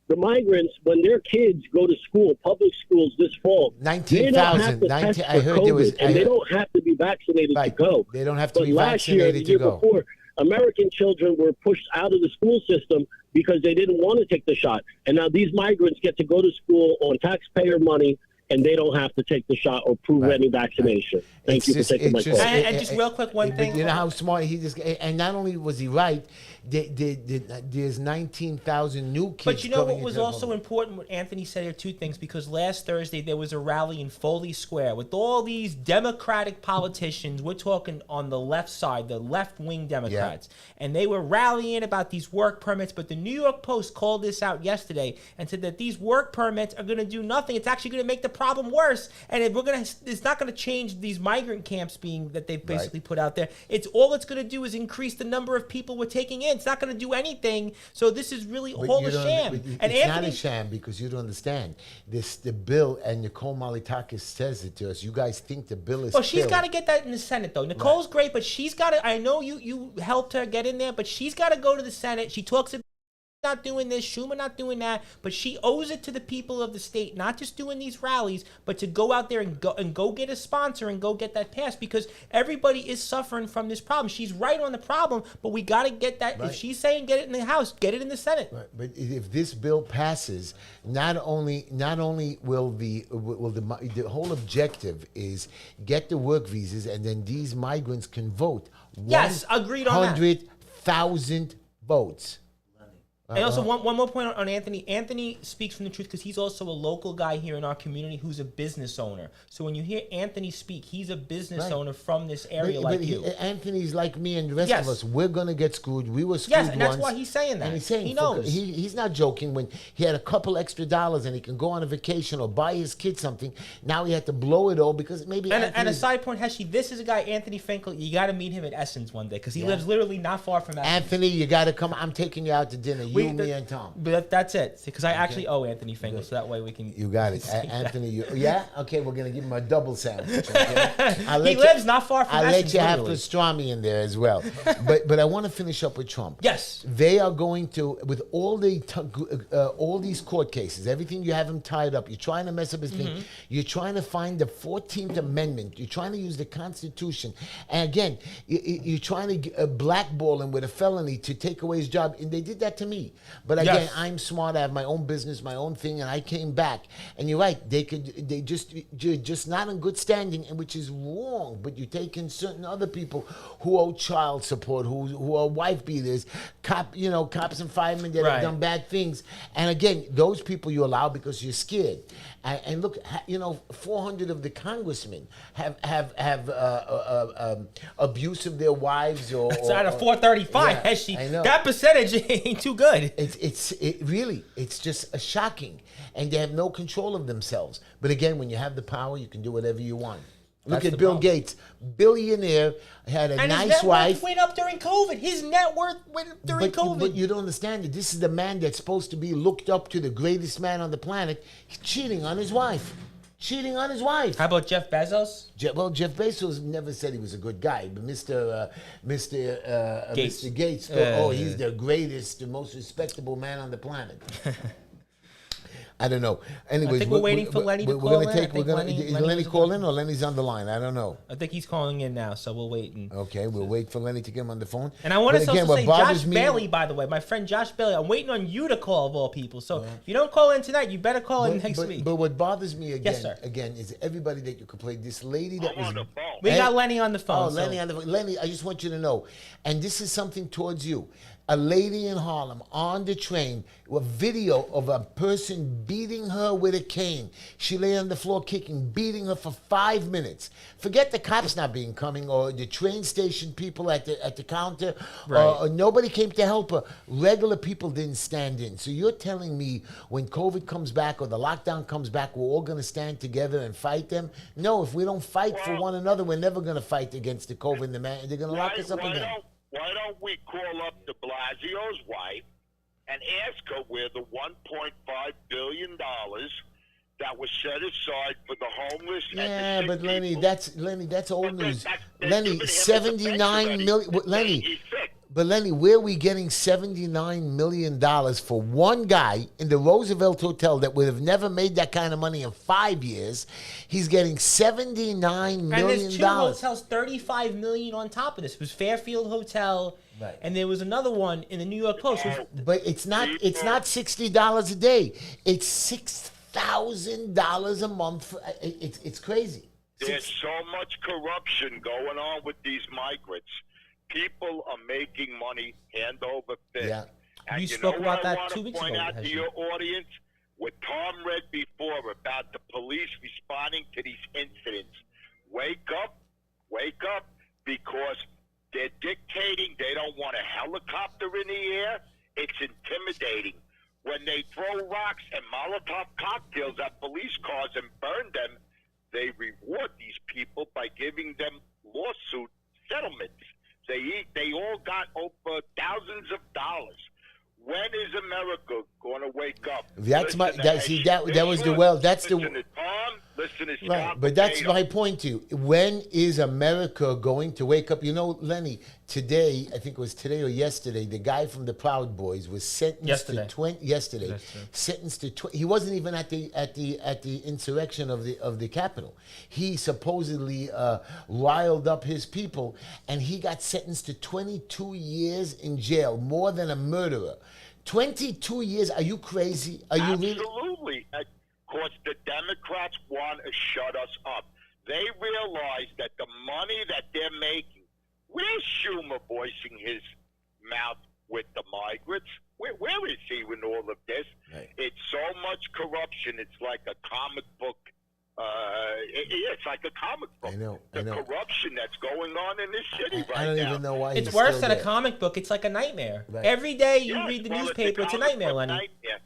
the migrants, when their kids go to school, public schools this fall, 19,000. I heard there was, and they don't have to be vaccinated to go. They don't have to be vaccinated to go. Last year, the year before, American children were pushed out of the school system because they didn't want to take the shot. And now these migrants get to go to school on taxpayer money and they don't have to take the shot or prove any vaccination. Thank you for taking my call. And just real quick, one thing. You know how smart he just, and not only was he right, there's 19,000 new kids. But you know coming what was into also important? What Anthony said here, two things, because last Thursday there was a rally in Foley Square with all these Democratic politicians. We're talking on the left side, the left-wing Democrats, and they were rallying about these work permits. But the New York Post called this out yesterday and said that these work permits are going to do nothing. It's actually going to make the problem worse, and it's not going to change these migrant camps being that they've basically put out there. It's going to do is increase the number of people we're taking in. It's not going to do anything. So this is really all a sham. And it's not a sham because you don't understand. The bill, and Nicole Malitakis says it to us. You guys think the bill is. Well, she's got to get that in the Senate, though. Nicole's great, but she's got to. I know you helped her get in there, but she's got to go to the Senate. She talks about not doing this, Schumer not doing that, but she owes it to the people of the state, not just doing these rallies, but to go out there and go get a sponsor and go get that passed, because everybody is suffering from this problem. She's right on the problem, but we got to get that. If she's saying get it in the House, get it in the Senate. Right. But if this bill passes, not only will the whole objective is get the work visas, and then these migrants can vote. Yes, agreed on that. 100,000 votes. And also, one more point on Anthony. Anthony speaks from the truth because he's also a local guy here in our community who's a business owner. So when you hear Anthony speak, he's a business owner from this area but you. Anthony's like me and the rest of us. We're going to get screwed. We were screwed once. Yes, and that's why he's saying that. And he's saying he knows. He's not joking. When he had a couple extra dollars and he can go on a vacation or buy his kid something, now he had to blow it all because maybe And a side point, Heshy, this is a guy, Anthony Finkel. You got to meet him at Essence one day because he lives literally not far from Essence. Anthony, you got to come. I'm taking you out to dinner. Me, and Tom. But that's it, because I actually owe Anthony Finkel, so that way we can. You got it, Anthony. Okay, we're gonna give him a double sandwich. Okay? He lives not far from. I'll let you have pastrami in there as well. but I want to finish up with Trump. Yes, they are going to, with all these court cases, everything you have him tied up. You're trying to mess up his thing. You're trying to find the 14th Amendment. You're trying to use the Constitution, and again, you're trying to blackball him with a felony to take away his job. And they did that to me. But again. I'm smart. I have my own business, my own thing, and I came back. And you're right. You're just not in good standing, and which is wrong. But you take in certain other people who owe child support, who are wife beaters, cops and firemen that have done bad things. And again, those people you allow because you're scared. And look, 400 of the congressmen have abuse of their wives or. It's out of 435. Heshy. I know. That percentage ain't too good. It's just shocking, and they have no control of themselves. But again, when you have the power, you can do whatever you want. Look at Bill Gates, billionaire, had a nice wife. His net worth went up during COVID. His net worth went up during COVID. But you don't understand it. This is the man that's supposed to be looked up to, the greatest man on the planet. He's cheating on his wife. How about Jeff Bezos? Jeff Bezos never said he was a good guy, but Mr. Gates, he's the greatest, the most respectable man on the planet. I don't know. Anyways, I think we're waiting for Lenny to call in. Is Lenny calling or Lenny's on the line? I don't know. I think he's calling in now, so we'll wait. Okay, we'll wait for Lenny to get him on the phone. And I want to also say, Josh Bailey, by the way, my friend Josh Bailey, I'm waiting on you to call, of all people. So if you don't call in tonight, you better call in next week. But what bothers me again is everybody that you could play. This lady that was on the phone. We got Lenny on the phone. Lenny on the phone. Lenny, I just want you to know, and this is something towards you. A lady in Harlem on the train, a video of a person beating her with a cane. She lay on the floor kicking, beating her for 5 minutes. Forget the cops not being coming or the train station people at the counter. Or nobody came to help her. Regular people didn't stand in. So you're telling me when COVID comes back or the lockdown comes back, we're all going to stand together and fight them? No, if we don't fight for one another, we're never going to fight against the COVID. They're going to lock us up again. Why don't we call up the Bellagios wife and ask her where the $1.5 billion that was set aside for the homeless? Yeah, but Lenny, that's old news. Lenny, 79 million. Lenny. But Lenny, where are we getting $79 million for one guy in the Roosevelt Hotel that would have never made that kind of money in 5 years? He's getting $79 million. And there's two hotels, $35 million on top of this. It was Fairfield Hotel, and there was another one in the New York Post. But it's not $60 a day. It's $6,000 a month. It's crazy. There's so much corruption going on with these migrants. People are making money hand over fist. Yeah. And You you spoke know about what I that want 2 to weeks point ago, out to Heshy. your audience? What Tom read before about the police responding to these incidents. Wake up, because they're dictating. They don't want a helicopter in the air. It's intimidating. When they throw rocks and Molotov cocktails at police cars and burn them, they reward these people by giving them lawsuit settlements. They all got over thousands of dollars. When is America going to wake up? That's my. Listen to That, see, Heshy. that was the well. That's Listen the. to Tom. Listen to Right, Scott but that's Potato. my point to you. When is America going to wake up? You know, Lenny, today, I think it was today or yesterday, the guy from the Proud Boys was sentenced to 20. Yesterday, sentenced to 20. He wasn't even at the insurrection of the Capitol. He supposedly riled up his people, and he got sentenced to 22 years in jail, more than a murderer. 22 years? Are you crazy? Are you really? Absolutely. Of course, the Democrats want to shut us up. They realize that the money that they're making, where's Schumer voicing his mouth with the migrants? Where is he with all of this? Right. It's so much corruption. It's like a comic book. It's like a comic book. I know. The corruption that's going on in this city right now. I don't even know why It's he's worse still than a there. comic book. It's like a nightmare. Right. Every day you Yes, read the well, newspaper, it's a comic nightmare, book Lenny. nightmare.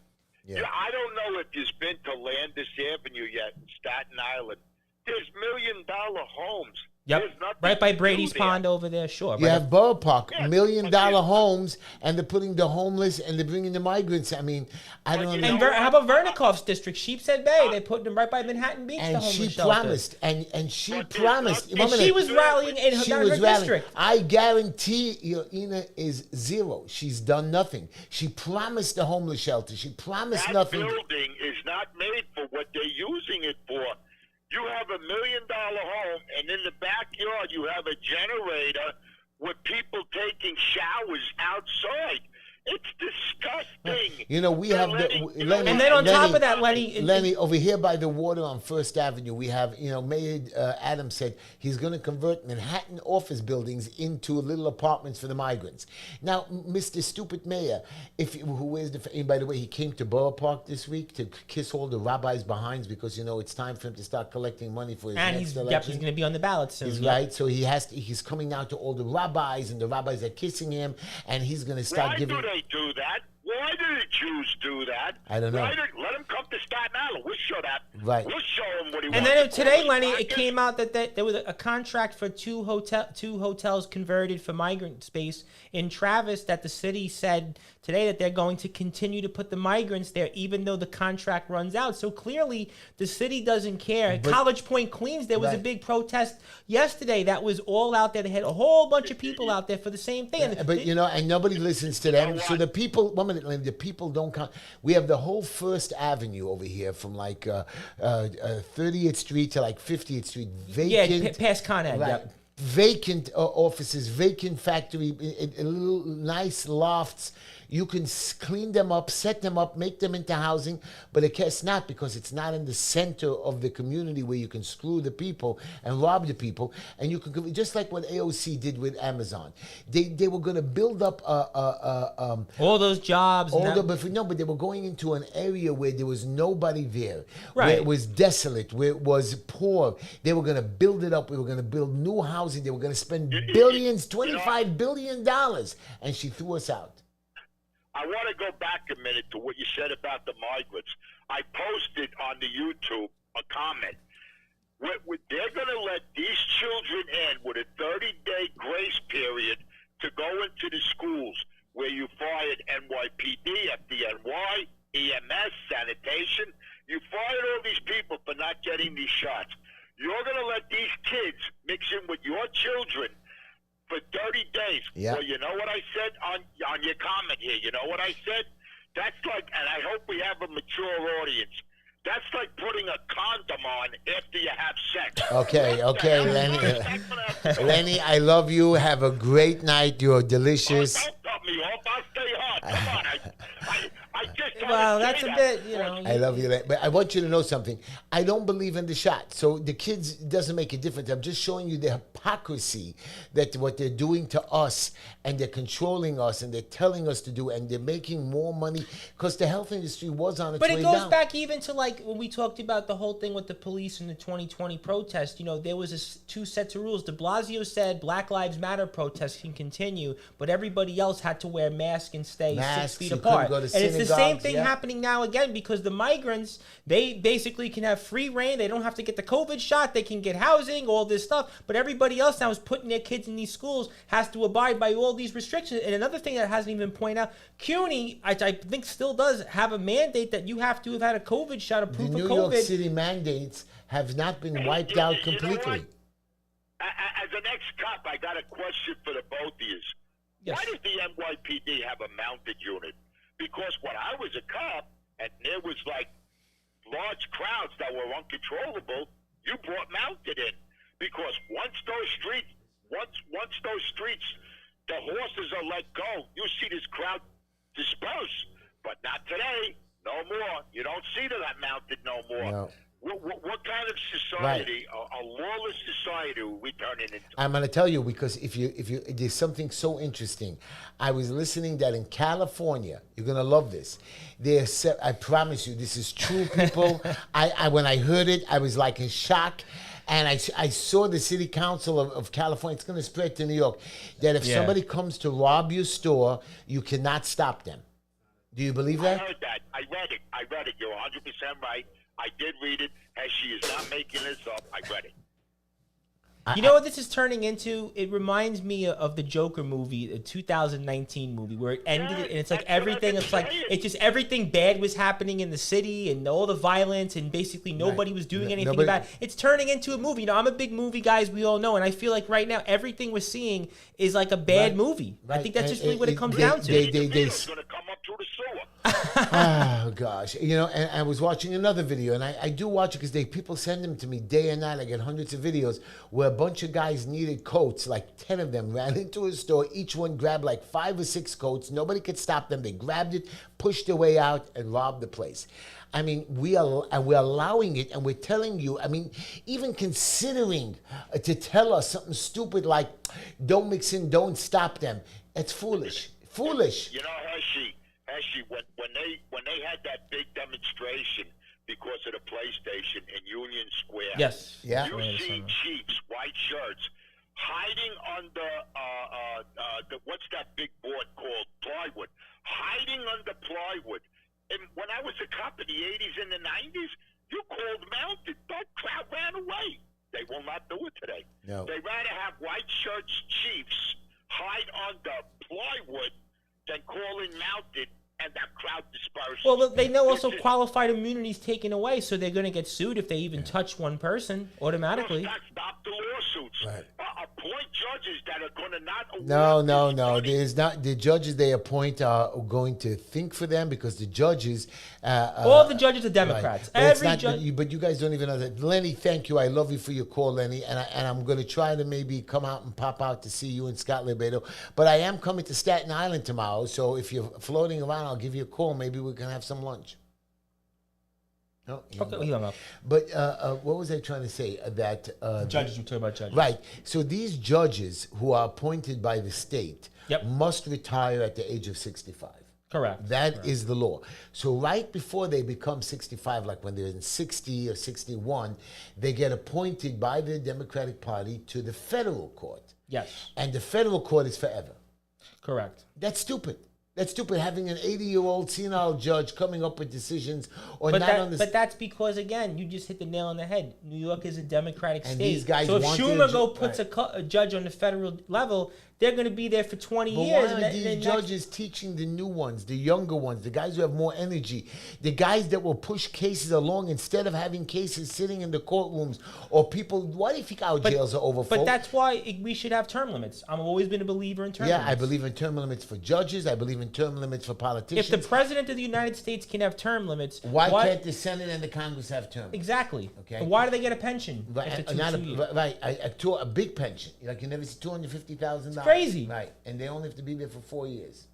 Yeah. I don't know if you've been to Landis Avenue yet in Staten Island. There's million-dollar homes. Yep. There's nothing Right by to do Brady's there. Pond over there, sure. You right have Borough Park, Yeah, $1 million but you- homes, and they're putting the homeless and they're bringing the migrants. I mean, I don't But you know. And know how about Vernikov's district, Sheepshead Bay? They put them right by Manhattan Beach, the And homeless she shelter. promised, and she But there's promised. nothing- And One she minute. was rallying in her, She down was her rallying. district. I guarantee your Ina is zero. She's done nothing. She promised the homeless shelter. She promised That nothing. building is not made for what they're using it for. You have $1 million home, and in the backyard you have a generator with people taking showers outside. It's disgusting. You know, we They're have letting- the you know Lenny. And then on top Lenny- of that, Lenny, Lenny, over here by the water on First Avenue, we have, Mayor Adams said he's going to convert Manhattan office buildings into little apartments for the migrants. Now, Mr. Stupid Mayor, who is and by the way, he came to Borough Park this week to kiss all the rabbis' behinds because, it's time for him to start collecting money for his and next he's election. going to be on the ballot soon. He's yep. right, so he's coming out to all the rabbis, and the rabbis are kissing him, and he's going to start Why giving. do they do that? Why do the Jews do that? I don't know. Let him come to Staten Island. We'll show that. Right. We'll show him what he And wants. then to today, call Lenny, his it came out that there was a contract for two hotels converted for migrant space in Travis that the city said today that they're going to continue to put the migrants there even though the contract runs out. So clearly the city doesn't care. College Point, Queens, there was a Right. big protest yesterday that was all out there. They had a whole bunch of people out there for the same thing. But and nobody listens to them. So the people, 1 minute, Lenny, the people don't count. We have the whole First Avenue over here from like 30th Street to like 50th Street, vacant. Yeah, past Con Ed. Right. Yep. Vacant offices, vacant factory, little nice lofts. You can clean them up, set them up, make them into housing, but it's not because it's not in the center of the community where you can screw the people and rob the people. And you can, just like what AOC did with Amazon. They were going to build up All those jobs. and that- but they were going into an area where there was nobody there, where Right. it was desolate, where it was poor. They were going to build it up. We were going to build new housing. They were going to spend billions, $25 billion, and she threw us out. I want to go back a minute to what you said about the migrants. I posted on the YouTube a comment. They're going to let these children in with a 30-day grace period to go into the schools where you fired NYPD, FDNY, EMS, sanitation. You fired all these people for not getting these shots. You're going to let these kids mix in with your children for 30 days. Yeah. Well, you know what I said on your comment here? You know what I said? That's like, and I hope we have a mature audience. That's like putting a condom on after you have sex. Okay, Lenny. Lenny. Lenny, I love you. Have a great night. You're delicious. Don't cut me off. I'll stay hot. Come on. I just well, that's a bit, you know. I love you, but I want you to know something. I don't believe in the shot, so the kids doesn't make a difference. I'm just showing you the hypocrisy that what they're doing to us, and they're controlling us, and they're telling us to do, and they're making more money because the health industry was on its way But down. it goes back even to like when we talked about the whole thing with the police and the 2020 protest. You know, there was two sets of rules. De Blasio said Black Lives Matter protests can continue, but everybody else had to wear masks and stay 6 feet apart. And it's the same thing happening now again because the migrants, they basically can have free reign. They don't have to get the COVID shot. They can get housing, all this stuff. But everybody else now is putting their kids in these schools, has to abide by all these restrictions. And another thing that hasn't even been pointed out, CUNY, I think still does have a mandate that you have to have had a COVID shot, a proof of COVID. The New York City mandates have not been wiped out completely. As an ex-cop, I got a question for the both of you. Yes. Why does the NYPD have a mounted unit? Because when I was a cop and there was like large crowds that were uncontrollable, you brought mounted in. Because once those streets, the horses are let go, you see this crowd disperse. But not today. No more. You don't see that mounted no more. No. What kind of society, a lawless society, are we turning into? I'm going to tell you because if you, there's something so interesting. I was listening that in California, you're going to love this. I promise you, this is true, people. When I heard it, I was like in shock. And I saw the city council of California, it's going to spread to New York, that if somebody comes to rob your store, you cannot stop them. Do you believe that? I heard that. I read it. You're 100% right. I did read it. Heshy is not making this up. I read it. You know what this is turning into? It reminds me of the Joker movie, the 2019 movie, where it ended, and it's like everything. It's like it's just everything bad was happening in the city, and all the violence, and basically nobody was doing anything about it. It's turning into a movie. You know, I'm a big movie guy, as we all know, and I feel like right now everything we're seeing is like a bad movie. I think that's just really what it comes down to. It's going to come up through the sewer. Oh gosh, you know, and I was watching another video, and I do watch it because people send them to me day and night. I get hundreds of videos where a bunch of guys needed coats, like 10 of them ran into a store. Each one grabbed like 5 or 6 coats. Nobody could stop them. They grabbed it, pushed their way out, and robbed the place. I mean, we're allowing it, and we're telling you. I mean, even considering to tell us something stupid like "Don't mix in, don't stop them." It's foolish. Foolish. You know, Heshy, when they had that big demonstration because of the PlayStation in Union Square. Yes. Yeah. You see chiefs, white shirts, hiding under what's that big board called? Plywood. Hiding under plywood. And when I was a cop in the 80s and the 90s, you called mounted. That crowd ran away. They will not do it today. No. They rather have white shirts chiefs hide under plywood than call in mounted, and that crowd disperses. Well, they know also qualified immunity is taken away, so they're going to get sued if they even touch one person automatically. Stop the lawsuits. Right. Appoint judges that are going to not No. money. There's not. The judges they appoint are going to think for them because the judges. All the judges are Democrats. Right. Every judge. But you guys don't even know that. Lenny, thank you. I love you for your call, Lenny. And I'm going to try to maybe come out and pop out to see you in Scott Libedo. But I am coming to Staten Island tomorrow. So if you're floating around, I'll give you a call. Maybe we can have some lunch. No, Okay, but what was I trying to say? That judges, we're talking about judges. Right. So these judges who are appointed by the state must retire at the age of 65. Correct. That is the law. So right before they become 65, like when they're in 60 or 61, they get appointed by the Democratic Party to the federal court. Yes. And the federal court is forever. Correct. That's stupid. That's stupid, having an 80-year-old senile judge coming up with decisions or but not that, on the... But that's because, again, you just hit the nail on the head. New York is a Democratic And state. these guys so if want Schumer puts a judge on the federal level, they're going to be there for 20 years. Why are these judges teaching the new ones, the younger ones, the guys who have more energy, the guys that will push cases along instead of having cases sitting in the courtrooms or people? Why do you think our jails are overfull? But that's why we should have term limits. I've always been a believer in term limits. Yeah, I believe in term limits for judges. I believe in term limits for politicians. If the president of the United States can have term limits, why can't the Senate and the Congress have term limits? Exactly. Okay. And why do they get a pension? Right, a big pension. Like you never see $250,000. It's crazy. Right. And they only have to be there for 4 years.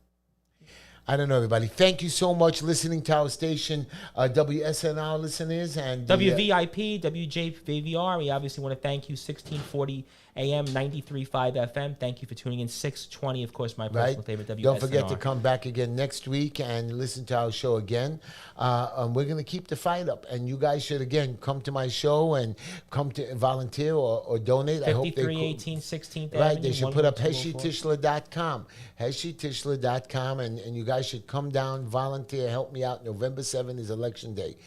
I don't know, everybody. Thank you so much listening to our station, WSNR listeners. And WVIP, WJVVR. We obviously want to thank you, 1640 AM, 93.5 FM. Thank you for tuning in. 620, of course, my personal favorite, WSNR. Don't forget to come back again next week and listen to our show again. We're going to keep the fight up. And you guys should, again, come to my show and come to volunteer or donate. 5318 16th Avenue. Right, they should put up HeshyTishler.com. HeshyTishler.com. And you guys should come down, volunteer, help me out. November 7th is Election Day.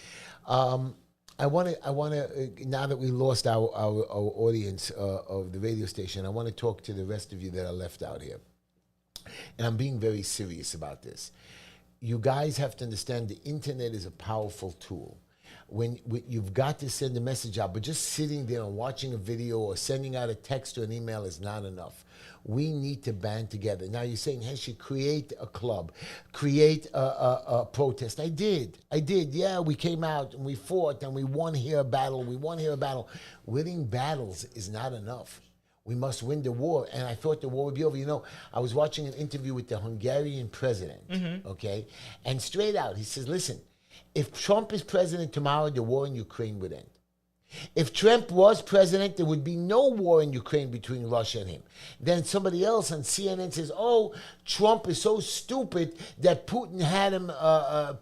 I want to. Now that we lost our audience of the radio station, I want to talk to the rest of you that are left out here. And I'm being very serious about this. You guys have to understand the internet is a powerful tool. When you've got to send a message out, but just sitting there and watching a video or sending out a text or an email is not enough. We need to band together. Now you're saying, Heshy, create a club, create a protest. I did. Yeah, we came out and we fought and we won here a battle. Winning battles is not enough. We must win the war. And I thought the war would be over. You know, I was watching an interview with the Hungarian president, okay? And straight out, he says, listen, if Trump is president tomorrow, the war in Ukraine would end. If Trump was president, there would be no war in Ukraine between Russia and him. Then somebody else on CNN says, oh, Trump is so stupid that Putin had him,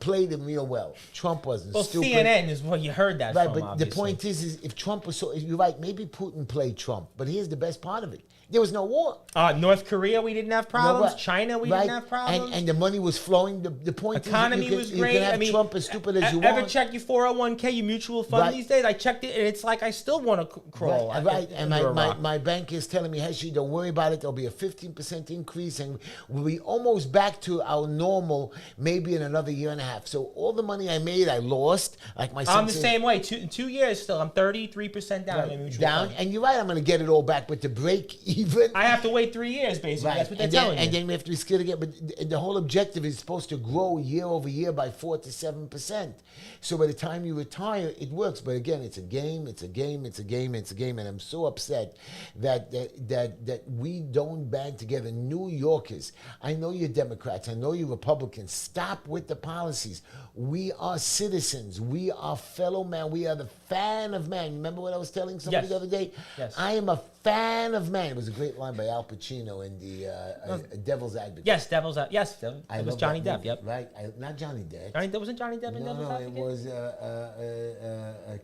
played him real well. Trump wasn't stupid. Well, CNN is where you heard that right, from, but obviously. the point is if Trump was so, you're right, maybe Putin played Trump, but here's the best part of it. There was no war. North Korea, we didn't have problems. No, China, we didn't have problems. And the money was flowing. The point economy is was great. You can have Trump as stupid as you want. Ever check your 401k, your mutual fund these days? I checked it, and it's like I still want to crawl. Right. And my bank is telling me, Heshy, don't worry about it. There'll be a 15% increase, and we'll be almost back to our normal maybe in another year and a half. So all the money I made, I lost. Like my son I'm the same way. In 2 years still, I'm 33% down in mutual fund. And you're right, I'm going to get it all back, but to break even. I have to wait 3 years, basically. That's what they're telling me. And then we have to be scared again. But the whole objective is supposed to grow year over year by 4 to 7%. So by the time you retire, it works. But again, it's a game. And I'm so upset that we don't band together. New Yorkers, I know you're Democrats. I know you're Republicans. Stop with the policies. We are citizens. We are fellow man. We are the fan of man. Remember what I was telling somebody the other day? Yes. I am a fan of man. It was a great line by Al Pacino in the Devil's Advocate. Yes, Devil's Advocate. Yes, it was Johnny Depp. Yep. Right. Not Johnny Depp. Wasn't Johnny Depp in Devil's Advocate? No, it was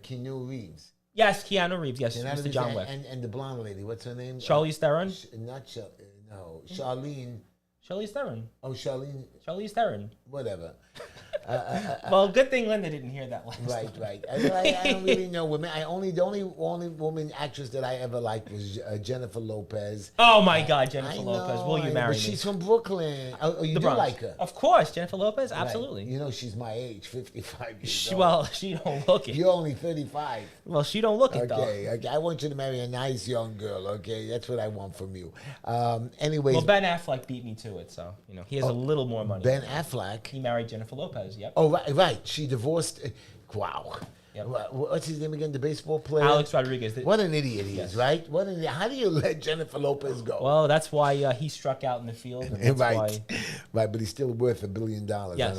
Keanu Reeves. Yes, Keanu Reeves. Yes, Mr. John Wick. And the blonde lady. What's her name? Charlize Theron. Charlene. Charlize Theron. Oh, Charlene. Charlize Theron. Whatever. Well, good thing Linda didn't hear that last Right. I don't really know women. The only woman actress that I ever liked was Jennifer Lopez. Oh my God, Jennifer Lopez! Will you marry me? She's from Brooklyn. Oh, you do like her? Of course, Jennifer Lopez. Absolutely. Right. You know she's my age, 55 years old. Well, she don't look it. You're only 35. Well, she don't look it though. Okay. I want you to marry a nice young girl. Okay, that's what I want from you. Anyways. Well, Ben Affleck beat me to it, so he has a little more money. Ben Affleck. He married Jennifer Lopez. Yep. Oh, right. She divorced. Wow. Yep. What's his name again? The baseball player? Alex Rodriguez. What an idiot he is, right? How do you let Jennifer Lopez go? Well, that's why he struck out in the field. And that's right, but he's still worth $1 billion. Yes,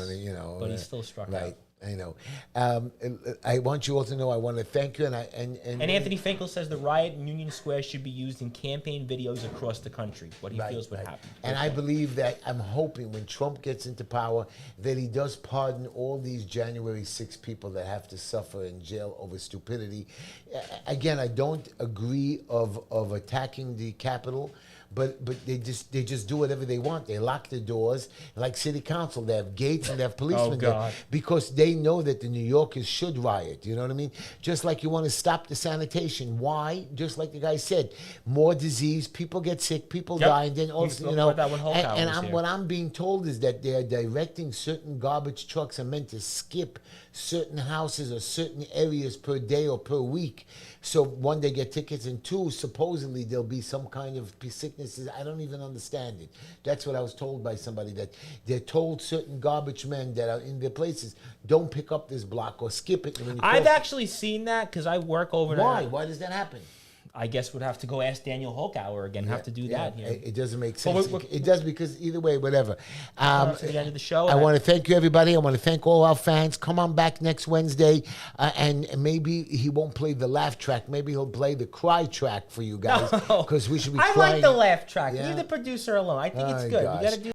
but he still struck out. I know. I want you all to know I want to thank you. And Anthony Finkel says the riot in Union Square should be used in campaign videos across the country. What he feels would happen. And I believe that I'm hoping when Trump gets into power that he does pardon all these January 6 people that have to suffer in jail over stupidity. Again, I don't agree of attacking the Capitol. But they just do whatever they want. They lock the doors. Like city council, they have gates and they have policemen there because they know that the New Yorkers should riot. You know what I mean? Just like you want to stop the sanitation. Why? Just like the guy said, more disease, people get sick, people die, and then also what I'm being told is that they are directing certain garbage trucks are meant to skip certain houses or certain areas per day or per week. So one, they get tickets, and two, supposedly there'll be some kind of sicknesses. I don't even understand it. That's what I was told by somebody, that they're told certain garbage men that are in their places, don't pick up this block or skip it. I've actually seen that because I work over there. Why? Why does that happen? I guess would have to go ask Daniel Holkauer again. Have to do that here. It doesn't make sense. It does because either way, whatever. To the end of the show. I want to thank you, everybody. I want to thank all our fans. Come on back next Wednesday, and maybe he won't play the laugh track. Maybe he'll play the cry track for you guys because we should be. I crying. like the laugh track. Yeah. Leave the producer alone. I think it's Oh, good. gosh. You got to do.